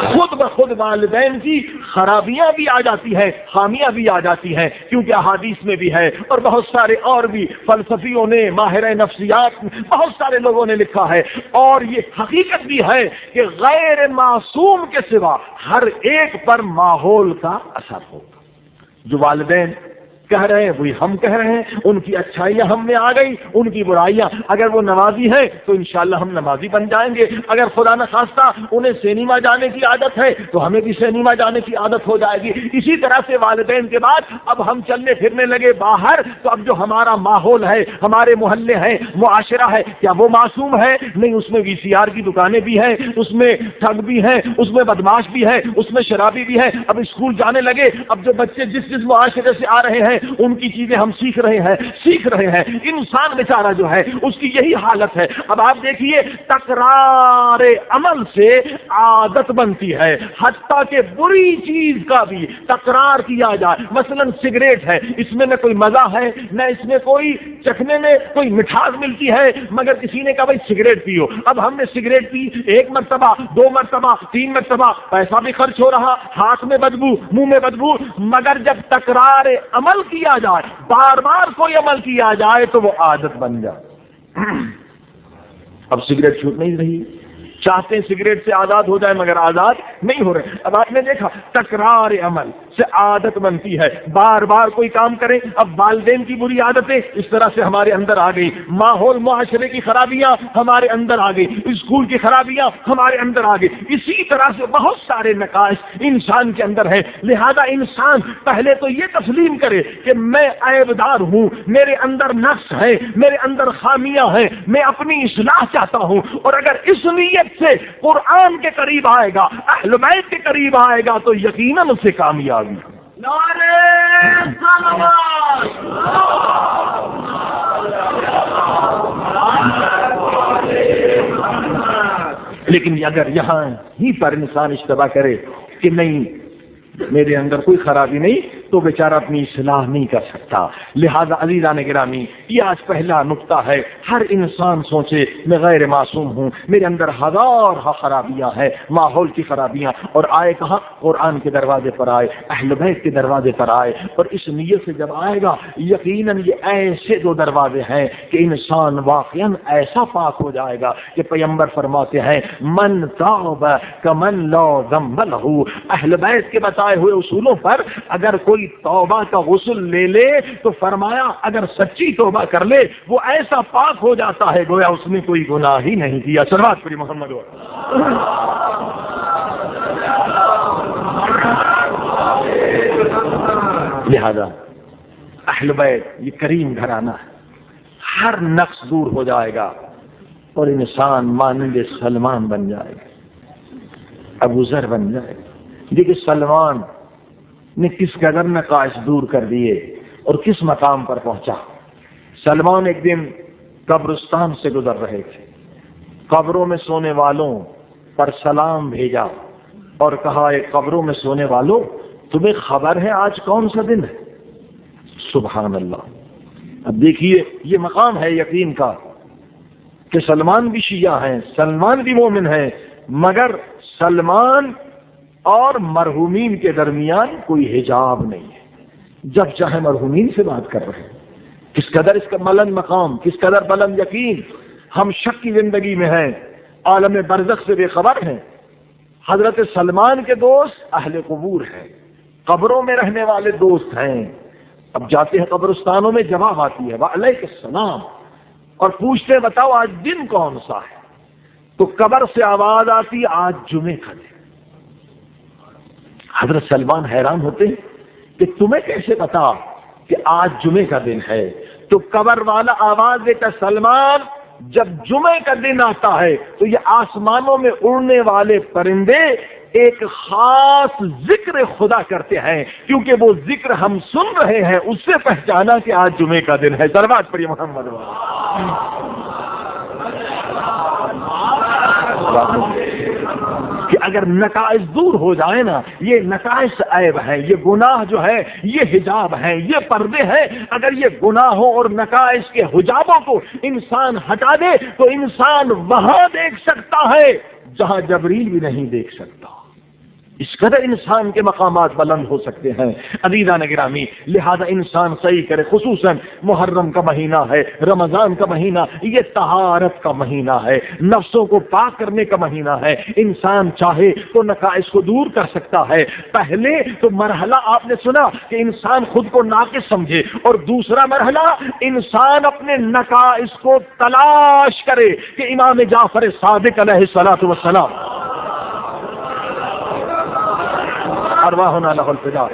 خود بخود والدین کی خرابیاں بھی آ جاتی ہیں، خامیاں بھی آ جاتی ہیں، کیونکہ احادیث میں بھی ہے، اور بہت سارے اور بھی فلسفیوں نے، ماہر نفسیات، بہت سارے لوگوں نے لکھا ہے۔ اور یہ حقیقت بھی ہے کہ غیر معصوم کے سوا ہر ایک پر ماحول کا اثر ہوگا۔ جو والدین کہہ رہے ہیں وہی ہم کہہ رہے ہیں، ان کی اچھائیاں ہم میں آ گئی، ان کی برائیاں۔ اگر وہ نمازی ہیں تو انشاءاللہ ہم نمازی بن جائیں گے، اگر خدا نخواستہ انہیں سینما جانے کی عادت ہے تو ہمیں بھی سینما جانے کی عادت ہو جائے گی۔ اسی طرح سے والدین کے بعد اب ہم چلنے پھرنے لگے باہر، تو اب جو ہمارا ماحول ہے، ہمارے محلے ہیں، معاشرہ ہے، کیا وہ معصوم ہے؟ نہیں، اس میں VCR کی دکانیں بھی ہیں، اس میں ٹھگ بھی ہیں، اس میں بدماش بھی ہے، اس میں شرابی بھی ہے۔ اب اسکول جانے لگے، اب جو بچے جس معاشرے سے آ رہے ہیں ان کی چیزیں ہم سیکھ رہے ہیں۔ انسان بیچارہ جو ہے اس کی یہی حالت ہے۔ اب آپ دیکھیے، تکرار عمل سے عادت بنتی ہے، حتیٰ کہ بری چیز کا بھی تکرار کیا جائے۔ مثلا سگریٹ ہے، اس میں نہ کوئی مزہ ہے، نہ اس میں کوئی چکھنے میں کوئی مٹھاس ملتی ہے، مگر کسی نے کہا بھائی سگریٹ پیو۔ اب ہم نے سگریٹ پی، 1 مرتبہ، 2 مرتبہ، 3 مرتبہ، پیسہ بھی خرچ ہو رہا، ہاتھ میں بدبو، منہ میں بدبو، مگر جب تکرار عمل کیا جائے، بار بار کوئی عمل کیا جائے تو وہ عادت بن جائے۔ اب سگریٹ چھوٹ نہیں رہی، چاہتے ہیں سگریٹ سے آزاد ہو جائے مگر آزاد نہیں ہو رہے۔ اب آپ نے دیکھا تکرار عمل سے عادت بنتی ہے، بار بار کوئی کام کریں۔ اب والدین کی بری عادتیں اس طرح سے ہمارے اندر آ گئی، ماحول معاشرے کی خرابیاں ہمارے اندر آ گئی، اسکول کی خرابیاں ہمارے اندر آ گئی، اسی طرح سے بہت سارے نقائص انسان کے اندر ہیں۔ لہذا انسان پہلے تو یہ تسلیم کرے کہ میں عیب دار ہوں، میرے اندر نقص ہے، میرے اندر خامیاں ہیں، میں اپنی اصلاح چاہتا ہوں۔ اور اگر اس نیت سے قرآن کے قریب آئے گا، اہل بیت کے قریب آئے گا، تو یقیناً اس سے کامیابی۔ نعرہ صلوات، لیکن اگر یہاں ہی پر انسان اشتباہ کرے کہ نہیں میرے اندر کوئی خرابی نہیں، تو بیچارہ اپنی اصلاح نہیں کر سکتا. لہذا عزیزان گرامی، یہ آج پہلا نقطہ ہے. ہر انسان سوچے میں غیر معصوم ہوں، میرے اندر ہزار خرابیاں ہیں، ماحول کی خرابیاں، اور آئے کہاں؟ قرآن کے دروازے پر آئے، اہل بیت کے دروازے پر آئے. اور اس نیت سے جب آئے گا، یقیناً یہ ایسے دو دروازے ہیں کہ انسان واقعاً ایسا پاک ہو جائے گا کہ پیغمبر فرماتے ہیں من تاب کمن لا ذنب لہ. اہل بیت کے بتائے ہوئے اصولوں پر اگر کوئی توبہ کا غسل لے لے تو فرمایا اگر سچی توبہ کر لے وہ ایسا پاک ہو جاتا ہے گویا اس نے کوئی گناہ ہی نہیں کیا. صلوات پڑھی محمد. لہذا اہل بیت یہ کریم گھرانہ ہے، ہر نقص دور ہو جائے گا اور انسان مانند سلمان بن جائے گا، ابو ذر بن جائے گا. دیکھیے سلمان نے کس قدر نقائص دور کر دیے اور کس مقام پر پہنچا. سلمان ایک دن قبرستان سے گزر رہے تھے، قبروں میں سونے والوں پر سلام بھیجا اور کہا اے قبروں میں سونے والوں تمہیں خبر ہے آج کون سا دن ہے؟ سبحان اللہ. اب دیکھیے یہ مقام ہے یقین کا کہ سلمان بھی شیعہ ہیں، سلمان بھی مومن ہیں، مگر سلمان اور مرحومین کے درمیان کوئی حجاب نہیں ہے. جب چاہے مرحومین سے بات کر رہے ہیں. کس قدر اس کا بلند مقام، کس قدر بلند یقین. ہم شک کی زندگی میں ہیں، عالم برزخ سے بے خبر ہیں. حضرت سلمان کے دوست اہل قبور ہیں، قبروں میں رہنے والے دوست ہیں. اب جاتے ہیں قبرستانوں میں، جواب آتی ہے وعلیکم السلام، اور پوچھتے ہیں بتاؤ آج دن کون سا ہے؟ تو قبر سے آواز آتی آج جمعے کا دن. حضرت سلمان حیران ہوتے ہیں کہ تمہیں کیسے پتا کہ آج جمعے کا دن ہے؟ تو قبر والا آواز دیتا سلمان جب جمعے کا دن آتا ہے تو یہ آسمانوں میں اڑنے والے پرندے ایک خاص ذکر خدا کرتے ہیں، کیونکہ وہ ذکر ہم سن رہے ہیں اس سے پہچانا کہ آج جمعے کا دن ہے. صلوات پڑھیے محمد. کہ اگر نقائص دور ہو جائے نا، یہ نقائص عیب ہیں، یہ گناہ جو ہے یہ حجاب ہیں، یہ پردے ہیں. اگر یہ گناہوں اور نقائص کے حجابوں کو انسان ہٹا دے تو انسان وہاں دیکھ سکتا ہے جہاں جبریل بھی نہیں دیکھ سکتا. اس قدر انسان کے مقامات بلند ہو سکتے ہیں. عزیزان گرامی، لہذا انسان صحیح کرے. خصوصاً محرم کا مہینہ ہے، رمضان کا مہینہ، یہ طہارت کا مہینہ ہے، نفسوں کو پاک کرنے کا مہینہ ہے. انسان چاہے تو نقائص کو دور کر سکتا ہے. پہلے تو مرحلہ آپ نے سنا کہ انسان خود کو ناقص سمجھے، اور دوسرا مرحلہ انسان اپنے نقائص کو تلاش کرے کہ امام جعفر صادق علیہ الصلوۃ والسلام ارواحنا لہ الفداء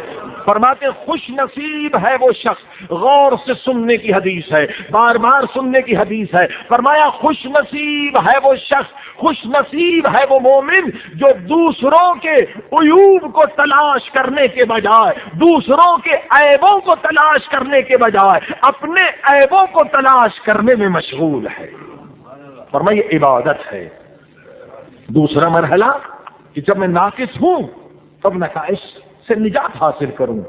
فرماتے خوش نصیب ہے وہ شخص، غور سے سننے کی حدیث ہے، بار بار سننے کی حدیث ہے. فرمایا خوش نصیب ہے وہ شخص، خوش نصیب ہے وہ مومن جو دوسروں کے عیوب کو تلاش کرنے کے بجائے، دوسروں کے عیبوں کو تلاش کرنے کے بجائے اپنے عیبوں کو تلاش کرنے میں مشغول ہے. فرمایا یہ عبادت ہے. دوسرا مرحلہ کہ جب میں ناقص ہوں تب نقائص سے نجات حاصل کروں.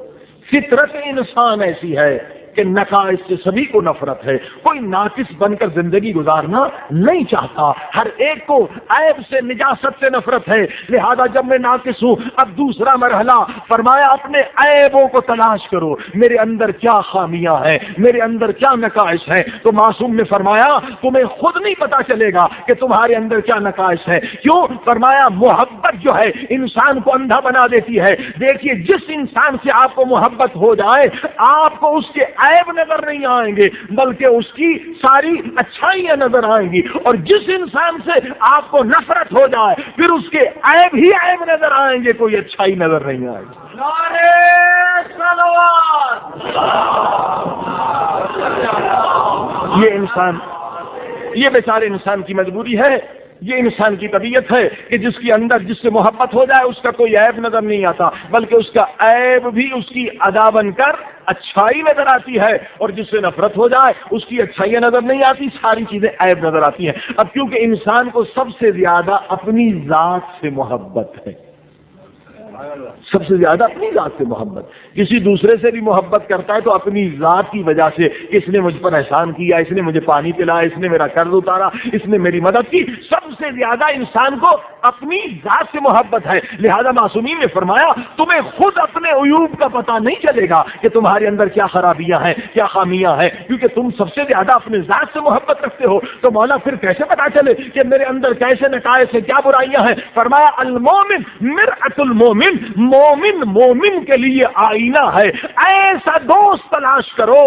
فطرت انسان ایسی ہے کہ نقائص سے سبھی کو نفرت ہے. کوئی ناقص بن کر زندگی گزارنا نہیں چاہتا، ہر ایک کو عیب سے، نجاست سے نفرت ہے. لہذا جب میں ناقص ہوں، اب دوسرا مرحلہ فرمایا اپنے عیبوں کو تلاش کرو. میرے اندر کیا خامیاں ہیں، میرے اندر کیا نقائص ہیں؟ تو معصوم نے فرمایا تمہیں خود نہیں پتا چلے گا کہ تمہارے اندر کیا نقائص ہے. کیوں؟ فرمایا محبت جو ہے انسان کو اندھا بنا دیتی ہے. دیکھیے جس انسان سے آپ کو محبت ہو جائے آپ کو اس کے عیب نظر نہیں آئیں گے بلکہ اس کی ساری اچھائیاں نظر آئیں گی. اور جس انسان سے آپ کو نفرت ہو جائے پھر اس کے عیب ہی عیب نظر آئیں گے، کوئی اچھائی نظر نہیں آئے گی. یہ انسان، یہ بیچارے انسان کی مجبوری ہے. یہ انسان کی طبیعت ہے کہ جس کے اندر جس سے محبت ہو جائے اس کا کوئی عیب نظر نہیں آتا، بلکہ اس کا عیب بھی اس کی ادا بن کر اچھائی نظر آتی ہے، اور جس سے نفرت ہو جائے اس کی اچھائیاں نظر نہیں آتی، ساری چیزیں عیب نظر آتی ہیں۔ اب کیونکہ انسان کو سب سے زیادہ اپنی ذات سے محبت ہے، سب سے زیادہ اپنی ذات سے محبت، کسی دوسرے سے بھی محبت کرتا ہے تو اپنی ذات کی وجہ سے، اس نے مجھ پر احسان کیا، اس نے مجھے پانی پلایا، اس نے میرا قرض اتارا، اس نے میری مدد کی، سب سے زیادہ انسان کو اپنی ذات سے محبت ہے۔ لہذا معصومین نے فرمایا تمہیں خود اپنے عیوب کا پتہ نہیں چلے گا کہ تمہارے اندر کیا خرابیاں ہیں، کیا خامیاں ہیں، کیونکہ تم سب سے زیادہ اپنے ذات سے محبت رکھتے ہو، تو مولا پھر کیسے پتہ چلے کہ میرے اندر کیسے نقائص ہیں، کیا برائیاں ہیں؟ فرمایا المومن مرآۃ المومن، مومن کے لیے آئینہ ہے، ایسا دوست تلاش کرو،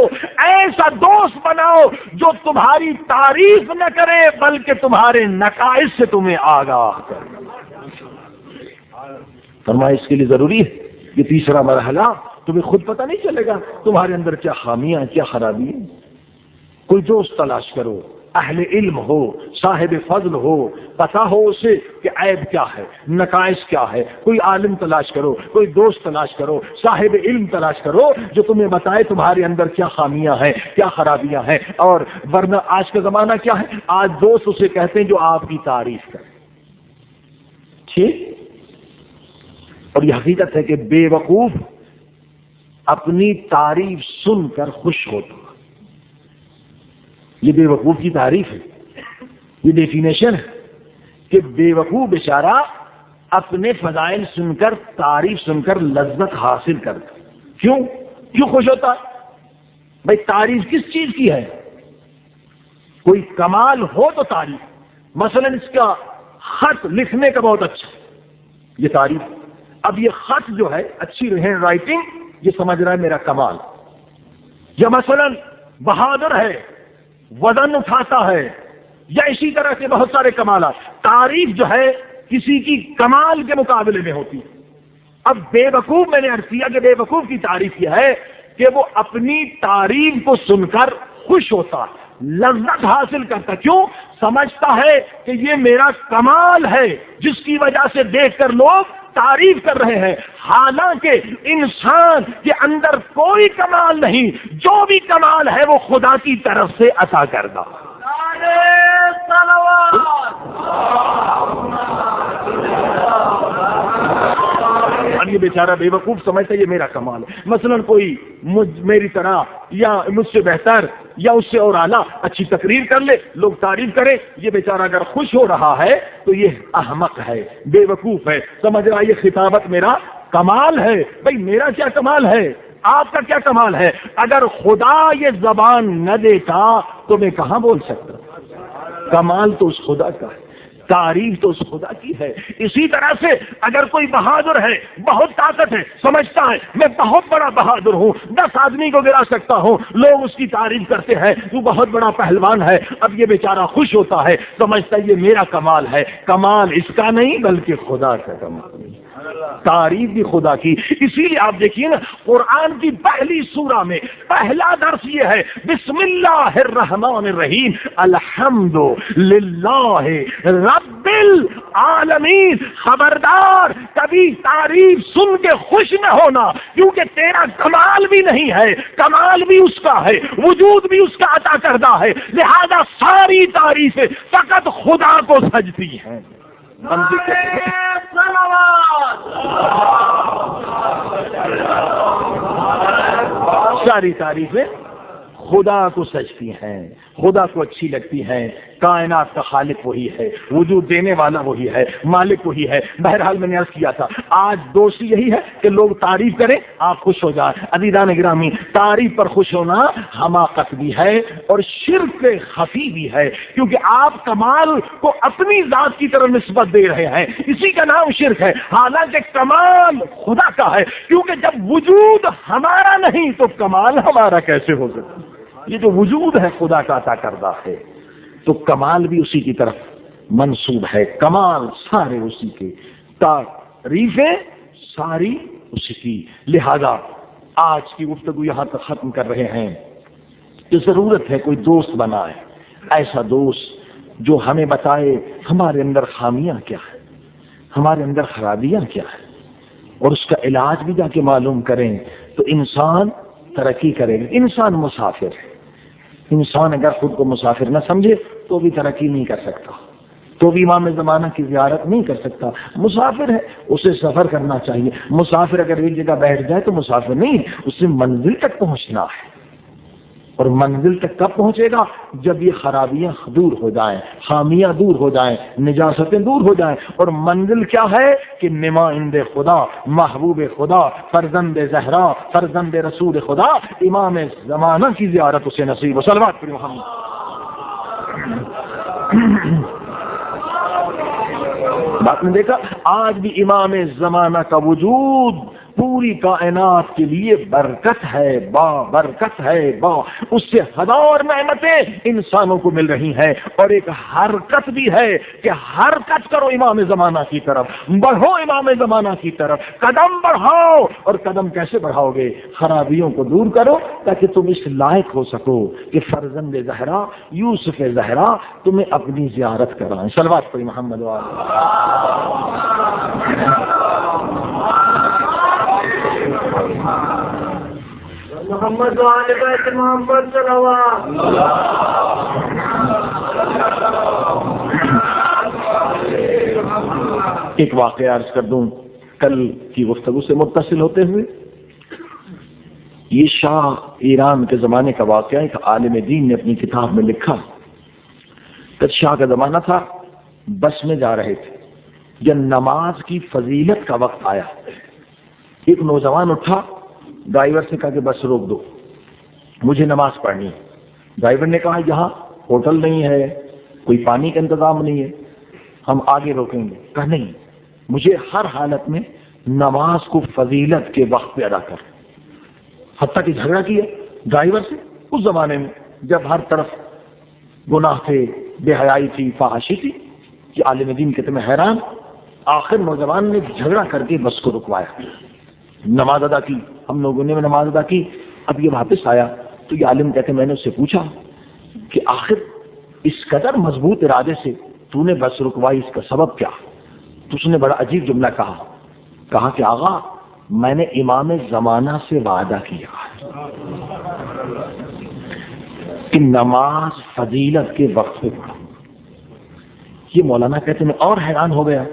ایسا دوست بناؤ جو تمہاری تعریف نہ کرے بلکہ تمہارے نقائص سے تمہیں آگاہ کرے۔ فرمایا اس کے لیے ضروری ہے یہ تیسرا مرحلہ، تمہیں خود پتہ نہیں چلے گا تمہارے اندر کیا خامیاں کیا خرابی ہیں، کوئی دوست تلاش کرو، اہل علم ہو، صاحب فضل ہو، پتہ ہو اسے کہ عیب کیا ہے، نقائص کیا ہے، کوئی عالم تلاش کرو، کوئی دوست تلاش کرو، صاحب علم تلاش کرو جو تمہیں بتائے تمہارے اندر کیا خامیاں ہیں، کیا خرابیاں ہیں۔ اور ورنہ آج کا زمانہ کیا ہے، آج دوست اسے کہتے ہیں جو آپ کی تعریف کرے، ٹھیک؟ اور یہ حقیقت ہے کہ بے وقوف اپنی تعریف سن کر خوش ہوتا، یہ بے وقوف کی تعریف ہے، یہ ڈیفینیشن ہے کہ بے وقوف بیچارہ اپنے فضائل سن کر، تعریف سن کر لذت حاصل کرتا۔ کیوں خوش ہوتا ہے؟ بھائی تعریف کس چیز کی ہے؟ کوئی کمال ہو تو تعریف، مثلا اس کا خط لکھنے کا بہت اچھا، یہ تعریف۔ اب یہ خط جو ہے، اچھی ہینڈ رائٹنگ، یہ سمجھ رہا ہے میرا کمال۔ یا مثلا بہادر ہے، وزن اٹھاتا ہے، یا اسی طرح سے بہت سارے کمالات۔ تعریف جو ہے کسی کی کمال کے مقابلے میں ہوتی ہے۔ اب بے وقوف، میں نے عرض کیا کہ بے وقوف کی تعریف یہ ہے کہ وہ اپنی تعریف کو سن کر خوش ہوتا، لذت حاصل کرتا۔ کیوں؟ سمجھتا ہے کہ یہ میرا کمال ہے جس کی وجہ سے دیکھ کر لوگ تعریف کر رہے ہیں، حالانکہ انسان کے اندر کوئی کمال نہیں، جو بھی کمال ہے وہ خدا کی طرف سے عطا کردہ۔ اور یہ بیچارہ بے وقوف سمجھتا ہے یہ میرا کمال ہے۔ مثلا کوئی میری طرح یا مجھ سے بہتر یا اس سے اور اعلیٰ اچھی تقریر کر لے، لوگ تعریف کریں، یہ بیچارہ اگر خوش ہو رہا ہے تو یہ احمق ہے، بے وقوف ہے، سمجھ رہا ہے یہ خطابت میرا کمال ہے۔ بھائی میرا کیا کمال ہے، آپ کا کیا کمال ہے؟ اگر خدا یہ زبان نہ دیتا تو میں کہاں بول سکتا؟ کمال تو اس خدا کا ہے، تعریف تو اس خدا کی ہے۔ اسی طرح سے اگر کوئی بہادر ہے، بہت طاقت ہے، سمجھتا ہے میں بہت بڑا بہادر ہوں، 10 آدمی کو گرا سکتا ہوں، لوگ اس کی تعریف کرتے ہیں وہ بہت بڑا پہلوان ہے، اب یہ بیچارہ خوش ہوتا ہے، سمجھتا ہے یہ میرا کمال ہے۔ کمال اس کا نہیں بلکہ خدا کا کمال، تعریف بھی خدا کی۔ اسی لیے آپ دیکھیے نا، قرآن کی پہلی سورہ میں پہلا درس یہ ہے، بسم اللہ الرحمن الرحیم، الحمد للہ رب العالمین۔ خبردار کبھی تعریف سن کے خوش نہ ہونا، کیونکہ تیرا کمال بھی نہیں ہے، کمال بھی اس کا ہے، وجود بھی اس کا عطا کردہ ہے، لہذا ساری تعریفیں فقط خدا کو سجتی ہیں۔ ساری تعریفیں خدا کو سجتی ہیں، خدا کو اچھی لگتی ہیں۔ کائنات کا خالق وہی ہے، وجود دینے والا وہی ہے، مالک وہی ہے۔ بہرحال میں نے عرض کیا تھا، آج دوستی یہی ہے کہ لوگ تعریف کریں، آپ خوش ہو جائیں۔ عزیزان گرامی، تعریف پر خوش ہونا حماقت بھی ہے اور شرک خفی بھی ہے، کیونکہ آپ کمال کو اپنی ذات کی طرف نسبت دے رہے ہیں، اسی کا نام شرک ہے، حالانکہ کمال خدا کا ہے، کیونکہ جب وجود ہمارا نہیں تو کمال ہمارا کیسے ہو سکتا؟ یہ جو وجود ہے خدا کا عطا کردہ ہے، تو کمال بھی اسی کی طرف منسوب ہے، کمال سارے اسی کے، تعریفیں ساری اسی کی۔ لہذا آج کی گفتگو یہاں تک ختم کر رہے ہیں کہ ضرورت ہے کوئی دوست بنائے، ایسا دوست جو ہمیں بتائے ہمارے اندر خامیاں کیا ہے، ہمارے اندر خرابیاں کیا ہے، اور اس کا علاج بھی جا کے معلوم کریں تو انسان ترقی کرے گا۔ انسان مسافر ہے، انسان اگر خود کو مسافر نہ سمجھے تو بھی ترقی نہیں کر سکتا، تو بھی امام زمانہ کی زیارت نہیں کر سکتا۔ مسافر ہے، اسے سفر کرنا چاہیے۔ مسافر اگر ایک جگہ بیٹھ جائے تو مسافر نہیں، اسے منزل تک پہنچنا ہے، اور منزل تک کب پہنچے گا؟ جب یہ خرابیاں دور ہو جائیں، خامیاں دور ہو جائیں، نجاستیں دور ہو جائیں۔ اور منزل کیا ہے کہ نمائند خدا، محبوب خدا، فرزند زہرا، فرزند رسول خدا، امام زمانہ کی زیارت اسے نصیب ہو۔ صلوات پر محمد۔ بات نے دیکھا، آج بھی امام زمانہ کا وجود پوری کائنات کے لیے برکت ہے، با برکت ہے، با اس سے ہزار نعمتیں انسانوں کو مل رہی ہیں، اور ایک حرکت بھی ہے کہ حرکت کرو امام زمانہ کی طرف، بڑھو امام زمانہ کی طرف، قدم بڑھاؤ۔ اور قدم کیسے بڑھاؤ گے؟ خرابیوں کو دور کرو تاکہ تم اس لائق ہو سکو کہ فرزند زہرا، یوسف زہرا تمہیں اپنی زیارت کرائیں۔ صلوات پڑھی محمد محمد وآل بیت محمد صلوات۔ ایک واقعہ عرض کر دوں کل کی گفتگو سے متصل ہوتے ہوئے۔ یہ شاہ ایران کے زمانے کا واقعہ ایک عالم دین نے اپنی کتاب میں لکھا۔ کہ شاہ کا زمانہ تھا، بس میں جا رہے تھے، جب نماز کی فضیلت کا وقت آیا، ایک نوجوان اٹھا، ڈرائیور سے کہا کہ بس روک دو، مجھے نماز پڑھنی ہے۔ ڈرائیور نے کہا یہاں ہوٹل نہیں ہے، کوئی پانی کا انتظام نہیں ہے، ہم آگے روکیں گے۔ کہا نہیں، مجھے ہر حالت میں نماز کو فضیلت کے وقت پہ ادا کر۔ حتیٰ کہ جھگڑا کیا ڈرائیور سے اس زمانے میں جب ہر طرف گناہ تھے، بے حیائی تھی، فحاشی تھی، کہ عالم دین کہتے میں حیران۔ آخر نوجوان نے جھگڑا کر کے بس کو رکوایا، نماز ادا کی، ہم لوگوں نے نماز ادا کی۔ اب یہ واپس آیا تو یہ عالم کہتے میں نے اس سے پوچھا کہ آخر اس قدر مضبوط ارادے سے تو نے بس رکوائی، اس کا سبب کیا؟ تو اس نے بڑا عجیب جملہ کہا کہ آغا میں نے امام زمانہ سے وعدہ کیا کہ نماز فضیلت کے وقت پہ پڑھو۔ یہ مولانا کہتے میں اور حیران ہو گیا،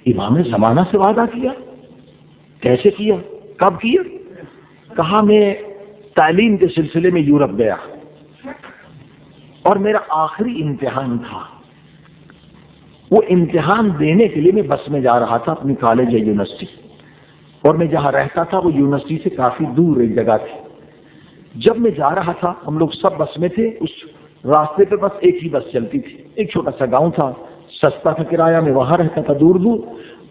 امام زمانہ سے وعدہ کیا؟ کیسے کیا؟ کب کیا؟ کہا میں تعلیم کے سلسلے میں یورپ گیا اور میرا آخری امتحان تھا، وہ امتحان دینے کے لیے میں بس میں جا رہا تھا اپنی کالج یا یونیورسٹی، اور میں جہاں رہتا تھا وہ یونیورسٹی سے کافی دور ایک جگہ تھی۔ جب میں جا رہا تھا ہم لوگ سب بس میں تھے، اس راستے پہ بس ایک ہی بس چلتی تھی، ایک چھوٹا سا گاؤں تھا، سستا تھا کرایہ، میں وہاں رہتا تھا دور دور۔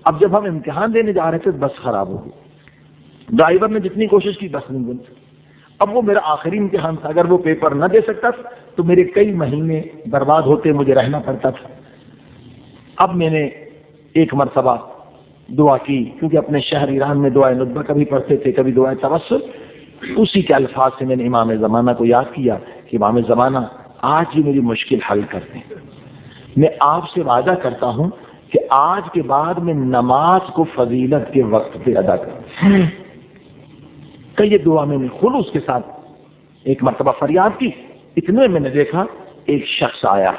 اب جب ہم امتحان دینے جا رہے تھے بس خراب ہو گئی، ڈرائیور نے جتنی کوشش کی بس نہیں بنتی۔ اب وہ میرا آخری امتحان تھا، اگر وہ پیپر نہ دے سکتا تھا تو میرے کئی مہینے برباد ہوتے، مجھے رہنا پڑتا تھا۔ اب میں نے ایک مرتبہ دعا کی، کیونکہ اپنے شہر ایران میں دعائے ندبہ کبھی پڑھتے تھے، کبھی دعائے توسل، اسی کے الفاظ سے میں نے امام زمانہ کو یاد کیا کہ امام زمانہ آج ہی میری مشکل حل کر دیں، میں آپ سے وعدہ کرتا ہوں کہ آج کے بعد میں نماز کو فضیلت کے وقت پہ ادا کروں۔ کہ یہ دعا میں نے خلوص کے ساتھ ایک مرتبہ فریاد کی، اتنے میں نے دیکھا ایک شخص آیا،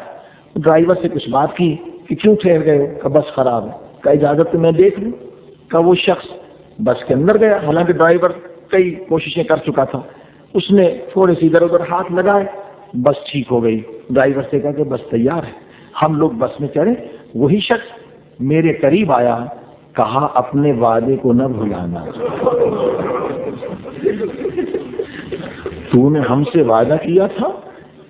ڈرائیور سے کچھ بات کی کہ کیوں ٹھہر گئے ہو؟ کہ بس خراب ہے۔ کہ اجازت تو میں دیکھ لوں۔ کہ وہ شخص بس کے اندر گیا، حالانکہ ڈرائیور کئی کوششیں کر چکا تھا، اس نے تھوڑے سی ادھر ادھر ہاتھ لگائے، بس ٹھیک ہو گئی۔ ڈرائیور سے کہا کہ بس تیار ہے، ہم لوگ بس میں چڑھے۔ وہی شخص میرے قریب آیا، کہا اپنے وعدے کو نہ بھلانا، تو نے ہم سے وعدہ کیا تھا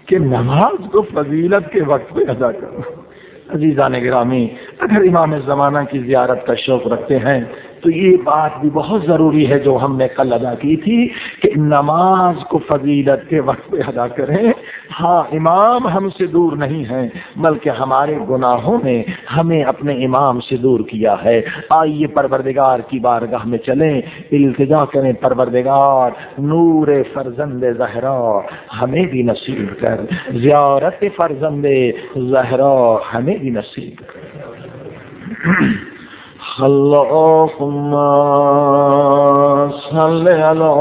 کہ نماز کو فضیلت کے وقت پہ ادا کرو۔ عزیزان گرامی، اگر امام زمانہ کی زیارت کا شوق رکھتے ہیں تو یہ بات بھی بہت ضروری ہے جو ہم نے کل ادا کی تھی کہ نماز کو فضیلت کے وقت پہ ادا کریں. ہاں امام ہم سے دور نہیں ہیں بلکہ ہمارے گناہوں نے ہمیں اپنے امام سے دور کیا ہے. آئیے پروردگار کی بارگاہ میں چلیں, التجا کریں پروردگار نور فرزند زہرا ہمیں بھی نصیب کر, زیارت فرزند زہرا ہمیں بھی نصیب کر. اللہم صل علی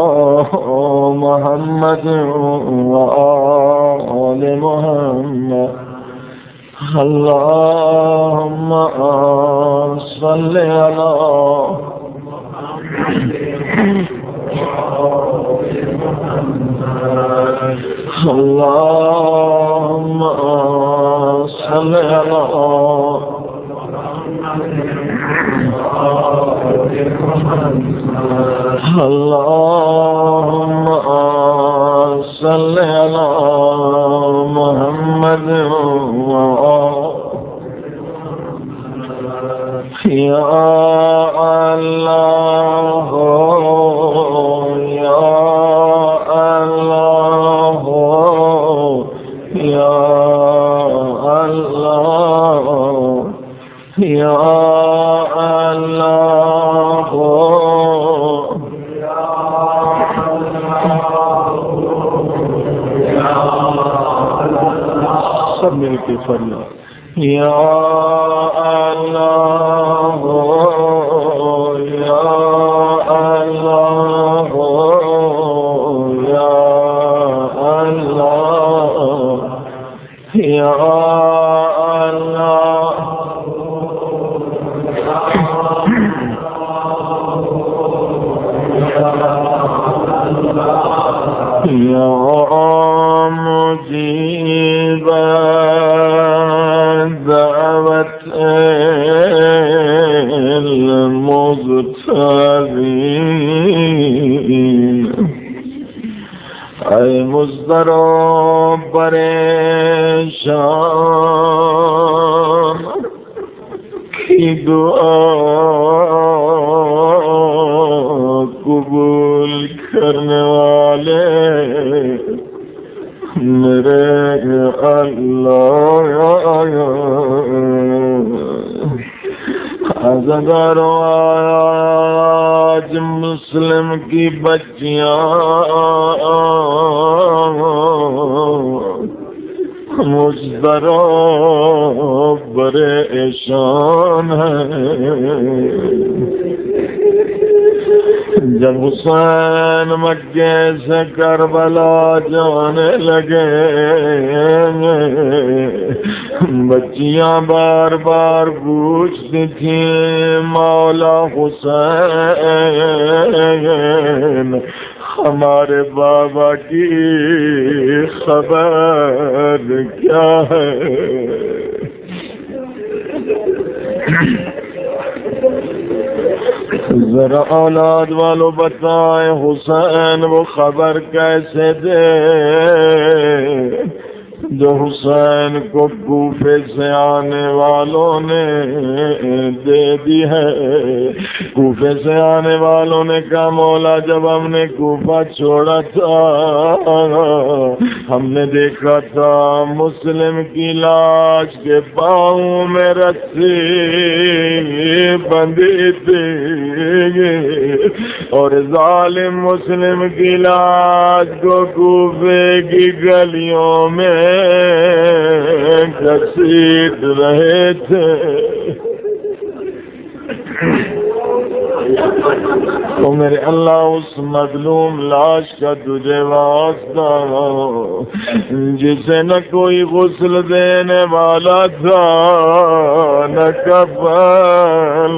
محمد وآل محمد. اللہم صل علی اللہم صل علی اللہم صل علی محمد یا اللہ یا اللہ یا اللہ یا اللہ سب مل کے پڑھنا یا اللہ یا اللہ یا اللہ یا اللہ یا مجیب دعوت المضطرین, اے مضطر و پریشان کی دعا قبول کرنے والے میرے اللہ. اگر آج مسلم کی بچیاں مضطر پریشان ہیں, جب حسین مکے سے کربلا جانے لگے بچیاں بار بار پوچھتی تھیں مولا حسین ہمارے بابا کی خبر کیا ہے. ذرا اولاد والوں بتائیں حسین وہ خبر کیسے دے جو حسین کو کوفے سے آنے والوں نے دے دی ہے. کوفے سے آنے والوں نے کہا مولا جب ہم نے کوفہ چھوڑا تھا ہم نے دیکھا تھا مسلم کی لاش کے پاؤں میں رسی بندھی تھی اور ظالم مسلم کی لاش کو کوفے کی گلیوں میں گھسیٹ رہے تھے. تو میرے اللہ اس مظلوم لاش کا تجھے واسطہ جسے نہ کوئی غسل دینے والا تھا نہ کفن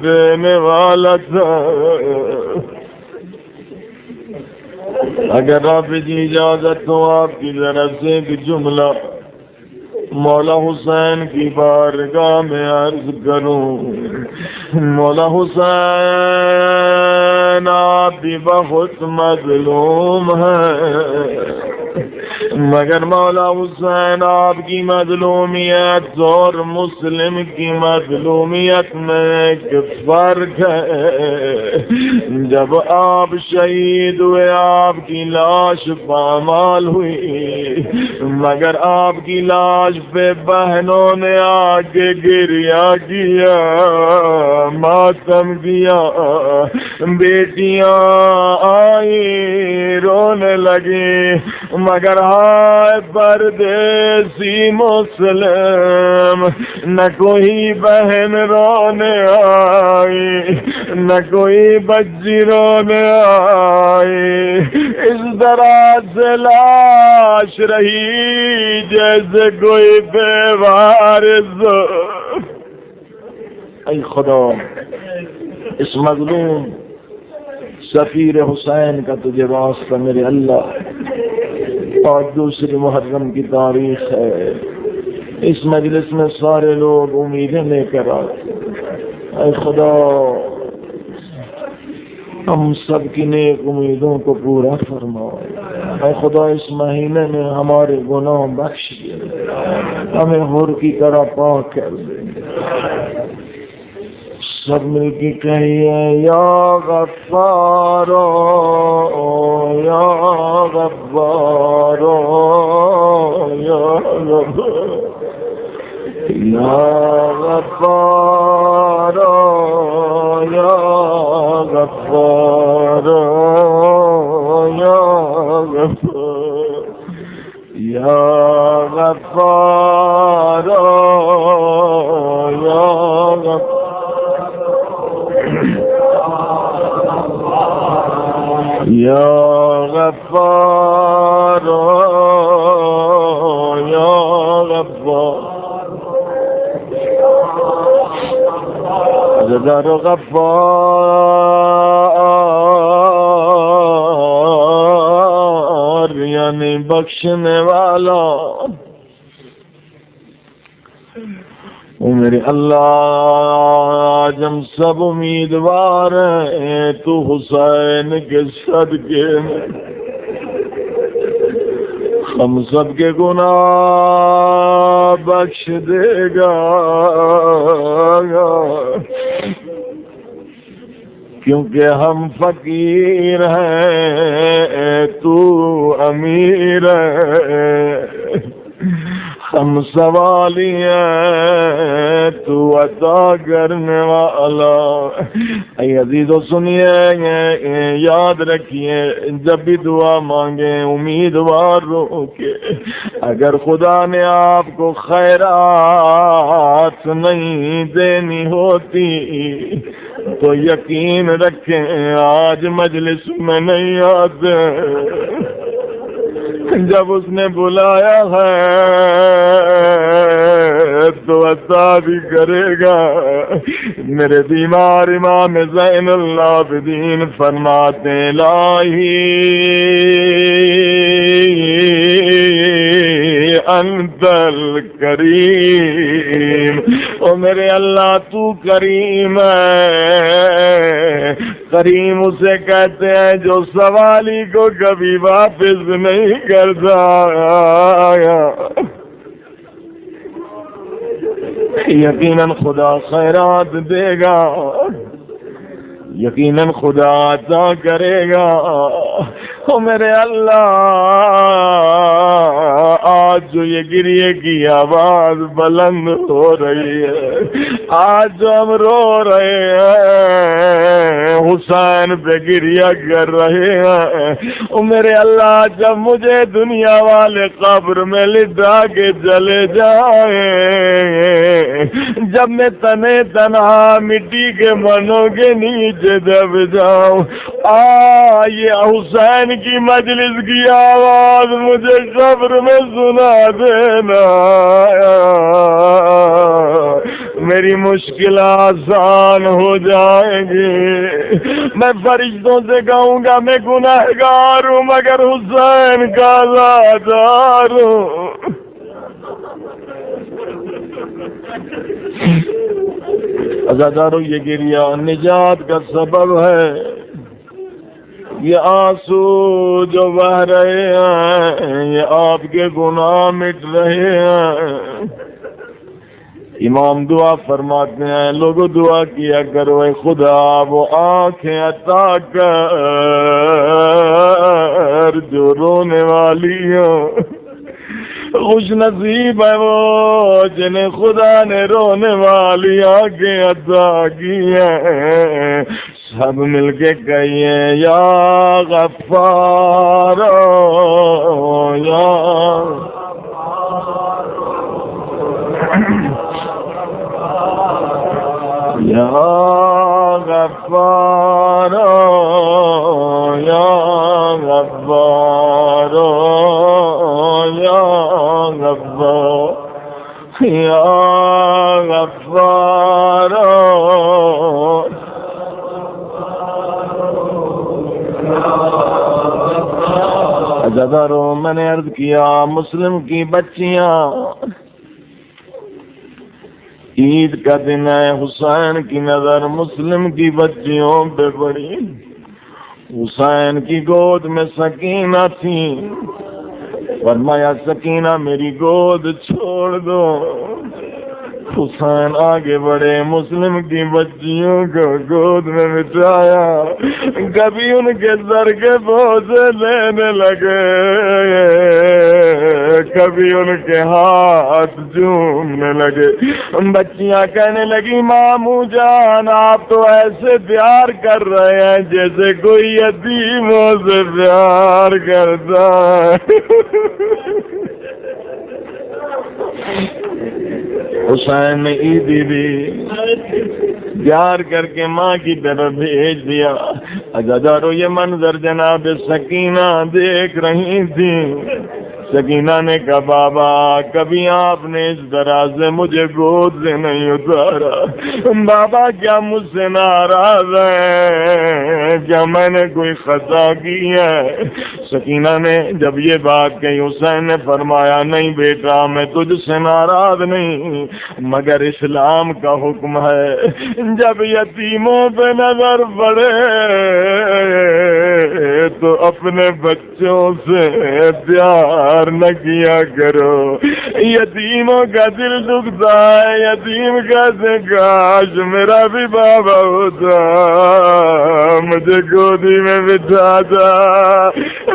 دینے والا تھا, اگر آپ کی اجازت ہو آپ کی طرف سے ایک جملہ مولا حسین کی بارگاہ میں عرض کروں. مولا حسین آپ بھی بہت مظلوم ہیں, مگر مولا حسین آپ کی مظلومیت اور مسلم کی مظلومیت میں ایک فرق ہے۔ جب آپ شہید ہوئے آپ کی لاش پامال ہوئی، مگر آپ کی لاش پہ بہنوں نے آ کے گریا کیا، ماتم کیا، بیٹیاں آئی رونے لگی، مگر ہائے پردیسی مسلم، نہ کوئی بہن رونے آئی، نہ کوئی بچی رونے آئی، اس طرح سے لاش رہی جیسے کوئی بے وارث۔ اے خدا، اس مظلوم سفیر حسین کا تجھے واسطہ میرے اللہ، اور دوسری محرم کی تاریخ ہے، اس مجلس میں سارے لوگ امیدیں لے کر آتے، اے خدا ہم سب کی نیک امیدوں کو پورا فرما، اے خدا اس مہینے میں ہمارے گناہ بخش دے، ہمیں حور کی طرح پاک کر دے۔ سب مل کے کہیے یا غفار یا غفار یا غفار یا غفار یا غفار یا غفار یا غفار یا غفار یا غفار یا غفار غفار غفار یعنی بخشنے والا۔ او میرے اللہ، آج ہم سب امیدوار ہیں تو حسین کے صدقے میں ہم سب کے گناہ بخش دے گا، کیونکہ ہم فقیر ہیں تو امیر ہے، ہم سوالی ہیں تو عطا کرنے والا۔ اے عزیزو سنیے، یاد رکھیے، جب بھی دعا مانگیں امیدوار رو کے، اگر خدا نے آپ کو خیرات نہیں دینی ہوتی تو یقین رکھیں آج مجلس میں نہیں آتے۔ جب اس نے بلایا ہے تو عطا بھی کرے گا۔ میرے بیمار امام زین العابدین فرماتے ہیں الہی انت الکریم، او میرے اللہ تو کریم ہے۔ کریم اسے کہتے ہیں جو سوالی کو کبھی واپس نہیں کرتا۔ یقیناً خدا خیرات دے گا، یقیناً خدا عطا کرے گا۔ او میرے اللہ، آج جو یہ گریے کی آواز بلند ہو رہی ہے، آج جو ہم رو رہے ہیں، حسین پہ گریہ کر رہے ہیں، او میرے اللہ جب مجھے دنیا والے قبر میں لٹا کے چلے جائیں، جب میں تنے تنہا مٹی کے منوں کے نیچے دب جاؤں، یہ حسین کی مجلس کی آواز مجھے قبر میں سنا دینا، میری مشکل آسان ہو جائے گی۔ میں فرشتوں سے کہوں گا میں گناہگار ہوں مگر حسین کا عزادار ہوں۔ عزاداروں، یہ گریہ نجات کا سبب ہے۔ یہ آنسو جو بہ رہے ہیں یہ آپ کے گناہ مٹ رہے ہیں۔ امام دعا فرماتے ہیں لوگوں دعا کیا کرو اے خدا وہ آنکھیں عطا کر جو رونے والی ہوں، خوش نصیب ہے وہ جنہیں خدا نے رونے والی آنکھیں عطا کی ہیں۔ سب مل کے کہیے یا غفار یا غفار یا غفار یا غفار یا غفار۔ عزادارو میں نے عرض کیا مسلم کی بچیاں عید کا دن ہے، حسین کی نظر مسلم کی بچیوں پہ پڑی۔ حسین کی گود میں سکینہ تھی، فرمایا سکینہ میری گود چھوڑ دو۔ حسین آگے بڑھے، مسلم کی بچیوں کو گود میں بٹھایا، کبھی ان کے سر کے بوجھ لینے لگے، کبھی ان کے ہاتھ چومنے لگے۔ بچیاں کہنے لگی ماموں جان آپ تو ایسے پیار کر رہے ہیں جیسے کوئی یتیموں سے پیار کرتا ہے۔ حسین نے عیدی بھی پیار کر کے ماں کی طرف بھیج دیا۔ عزادارو یہ منظر جناب سکینہ دیکھ رہی تھی۔ سکینہ نے کہا بابا کبھی آپ نے اس طرح سے مجھے گود سے نہیں اتارا، بابا کیا مجھ سے ناراض ہے، کیا میں نے کوئی خطا کی ہے؟ سکینہ نے جب یہ بات کہی حسین نے فرمایا نہیں بیٹا میں تجھ سے ناراض نہیں، مگر اسلام کا حکم ہے جب یتیموں پہ نظر پڑے تو اپنے بچوں سے پیار نہ کیا کرو۔ یتیموں کا دل دکھتا ہے، یتیم کہتے کاش میرا بھی بابا ہوتا، مجھے گودی میں بٹھاتا،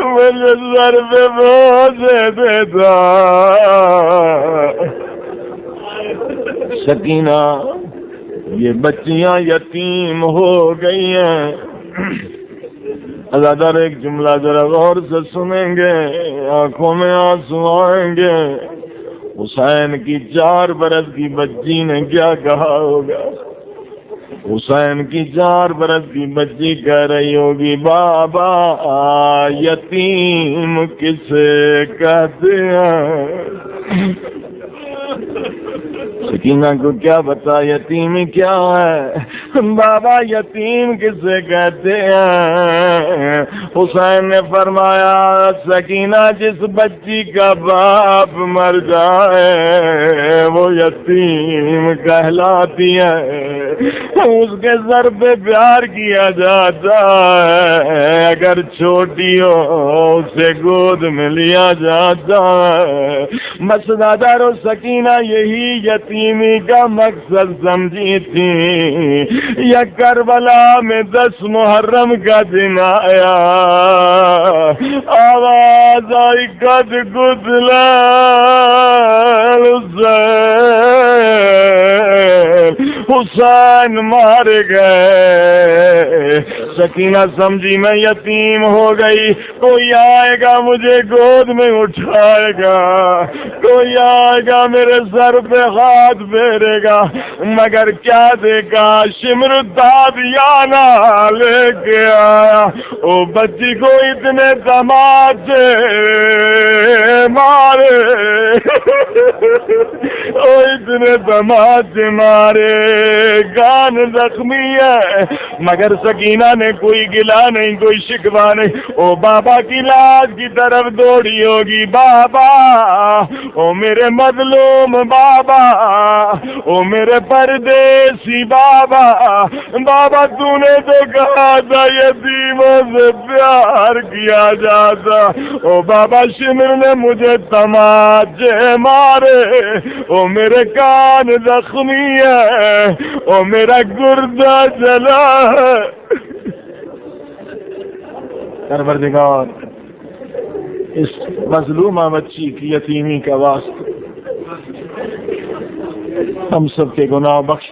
مجھے سر پہ بوجھ دیتا۔ سکینہ یہ بچیاں یتیم ہو گئی ہیں۔ عزادار ایک جملہ ذرا غور سے سنیں گے، آنکھوں میں آنسو آئیں گے۔ حسین کی 4 برس کی بچی نے کیا کہا ہوگا؟ حسین کی 4 برس کی بچی کہہ رہی ہوگی بابا یتیم کسے کہتے ہیں؟ سکینہ کو کیا بتا یتیمی کیا ہے؟ بابا یتیم کسے کہتے ہیں؟ حسین نے فرمایا سکینہ جس بچی کا باپ مر جائے وہ یتیم کہلاتی ہے، اس کے سر پہ پیار کیا جاتا ہے، اگر چھوٹی ہو اسے گود میں لیا جاتا ہے۔ بس دادارو سکینہ یہی یتیمی کا مقصد سمجھی تھی۔ یا کربلا میں 10 محرم کا دن آیا، آواز آئی قد قتل حسین مارے گئے۔ سکینہ سمجھی میں یتیم ہو گئی، کوئی آئے گا مجھے گود میں اٹھائے گا، کوئی آئے گا میرے سر پہ ہاتھ پھیرے گا، مگر کیا دیکھا شمر دادیانہ لے کے آیا۔ او بچی کو اتنے تماچے مارے، او اتنے تماچے مارے کان زخمی ہے، مگر سکینہ نے کوئی گلا نہیں، کوئی شکوہ نہیں، او بابا کی لاش کی طرف دوڑی ہوگی، بابا او میرے مظلوم بابا، او میرے پردیسی بابا، بابا تو نے تو کہا تھا یتیموں سے پیار کیا جاتا، او بابا شمر نے مجھے تماچے مارے، او میرے کان زخمی ہے، او میرا گردہ جلا ہے۔ پروردگار اس مظلومہ بچی کی یتیمی کا واسطہ ہم سب کے گناہ بخش۔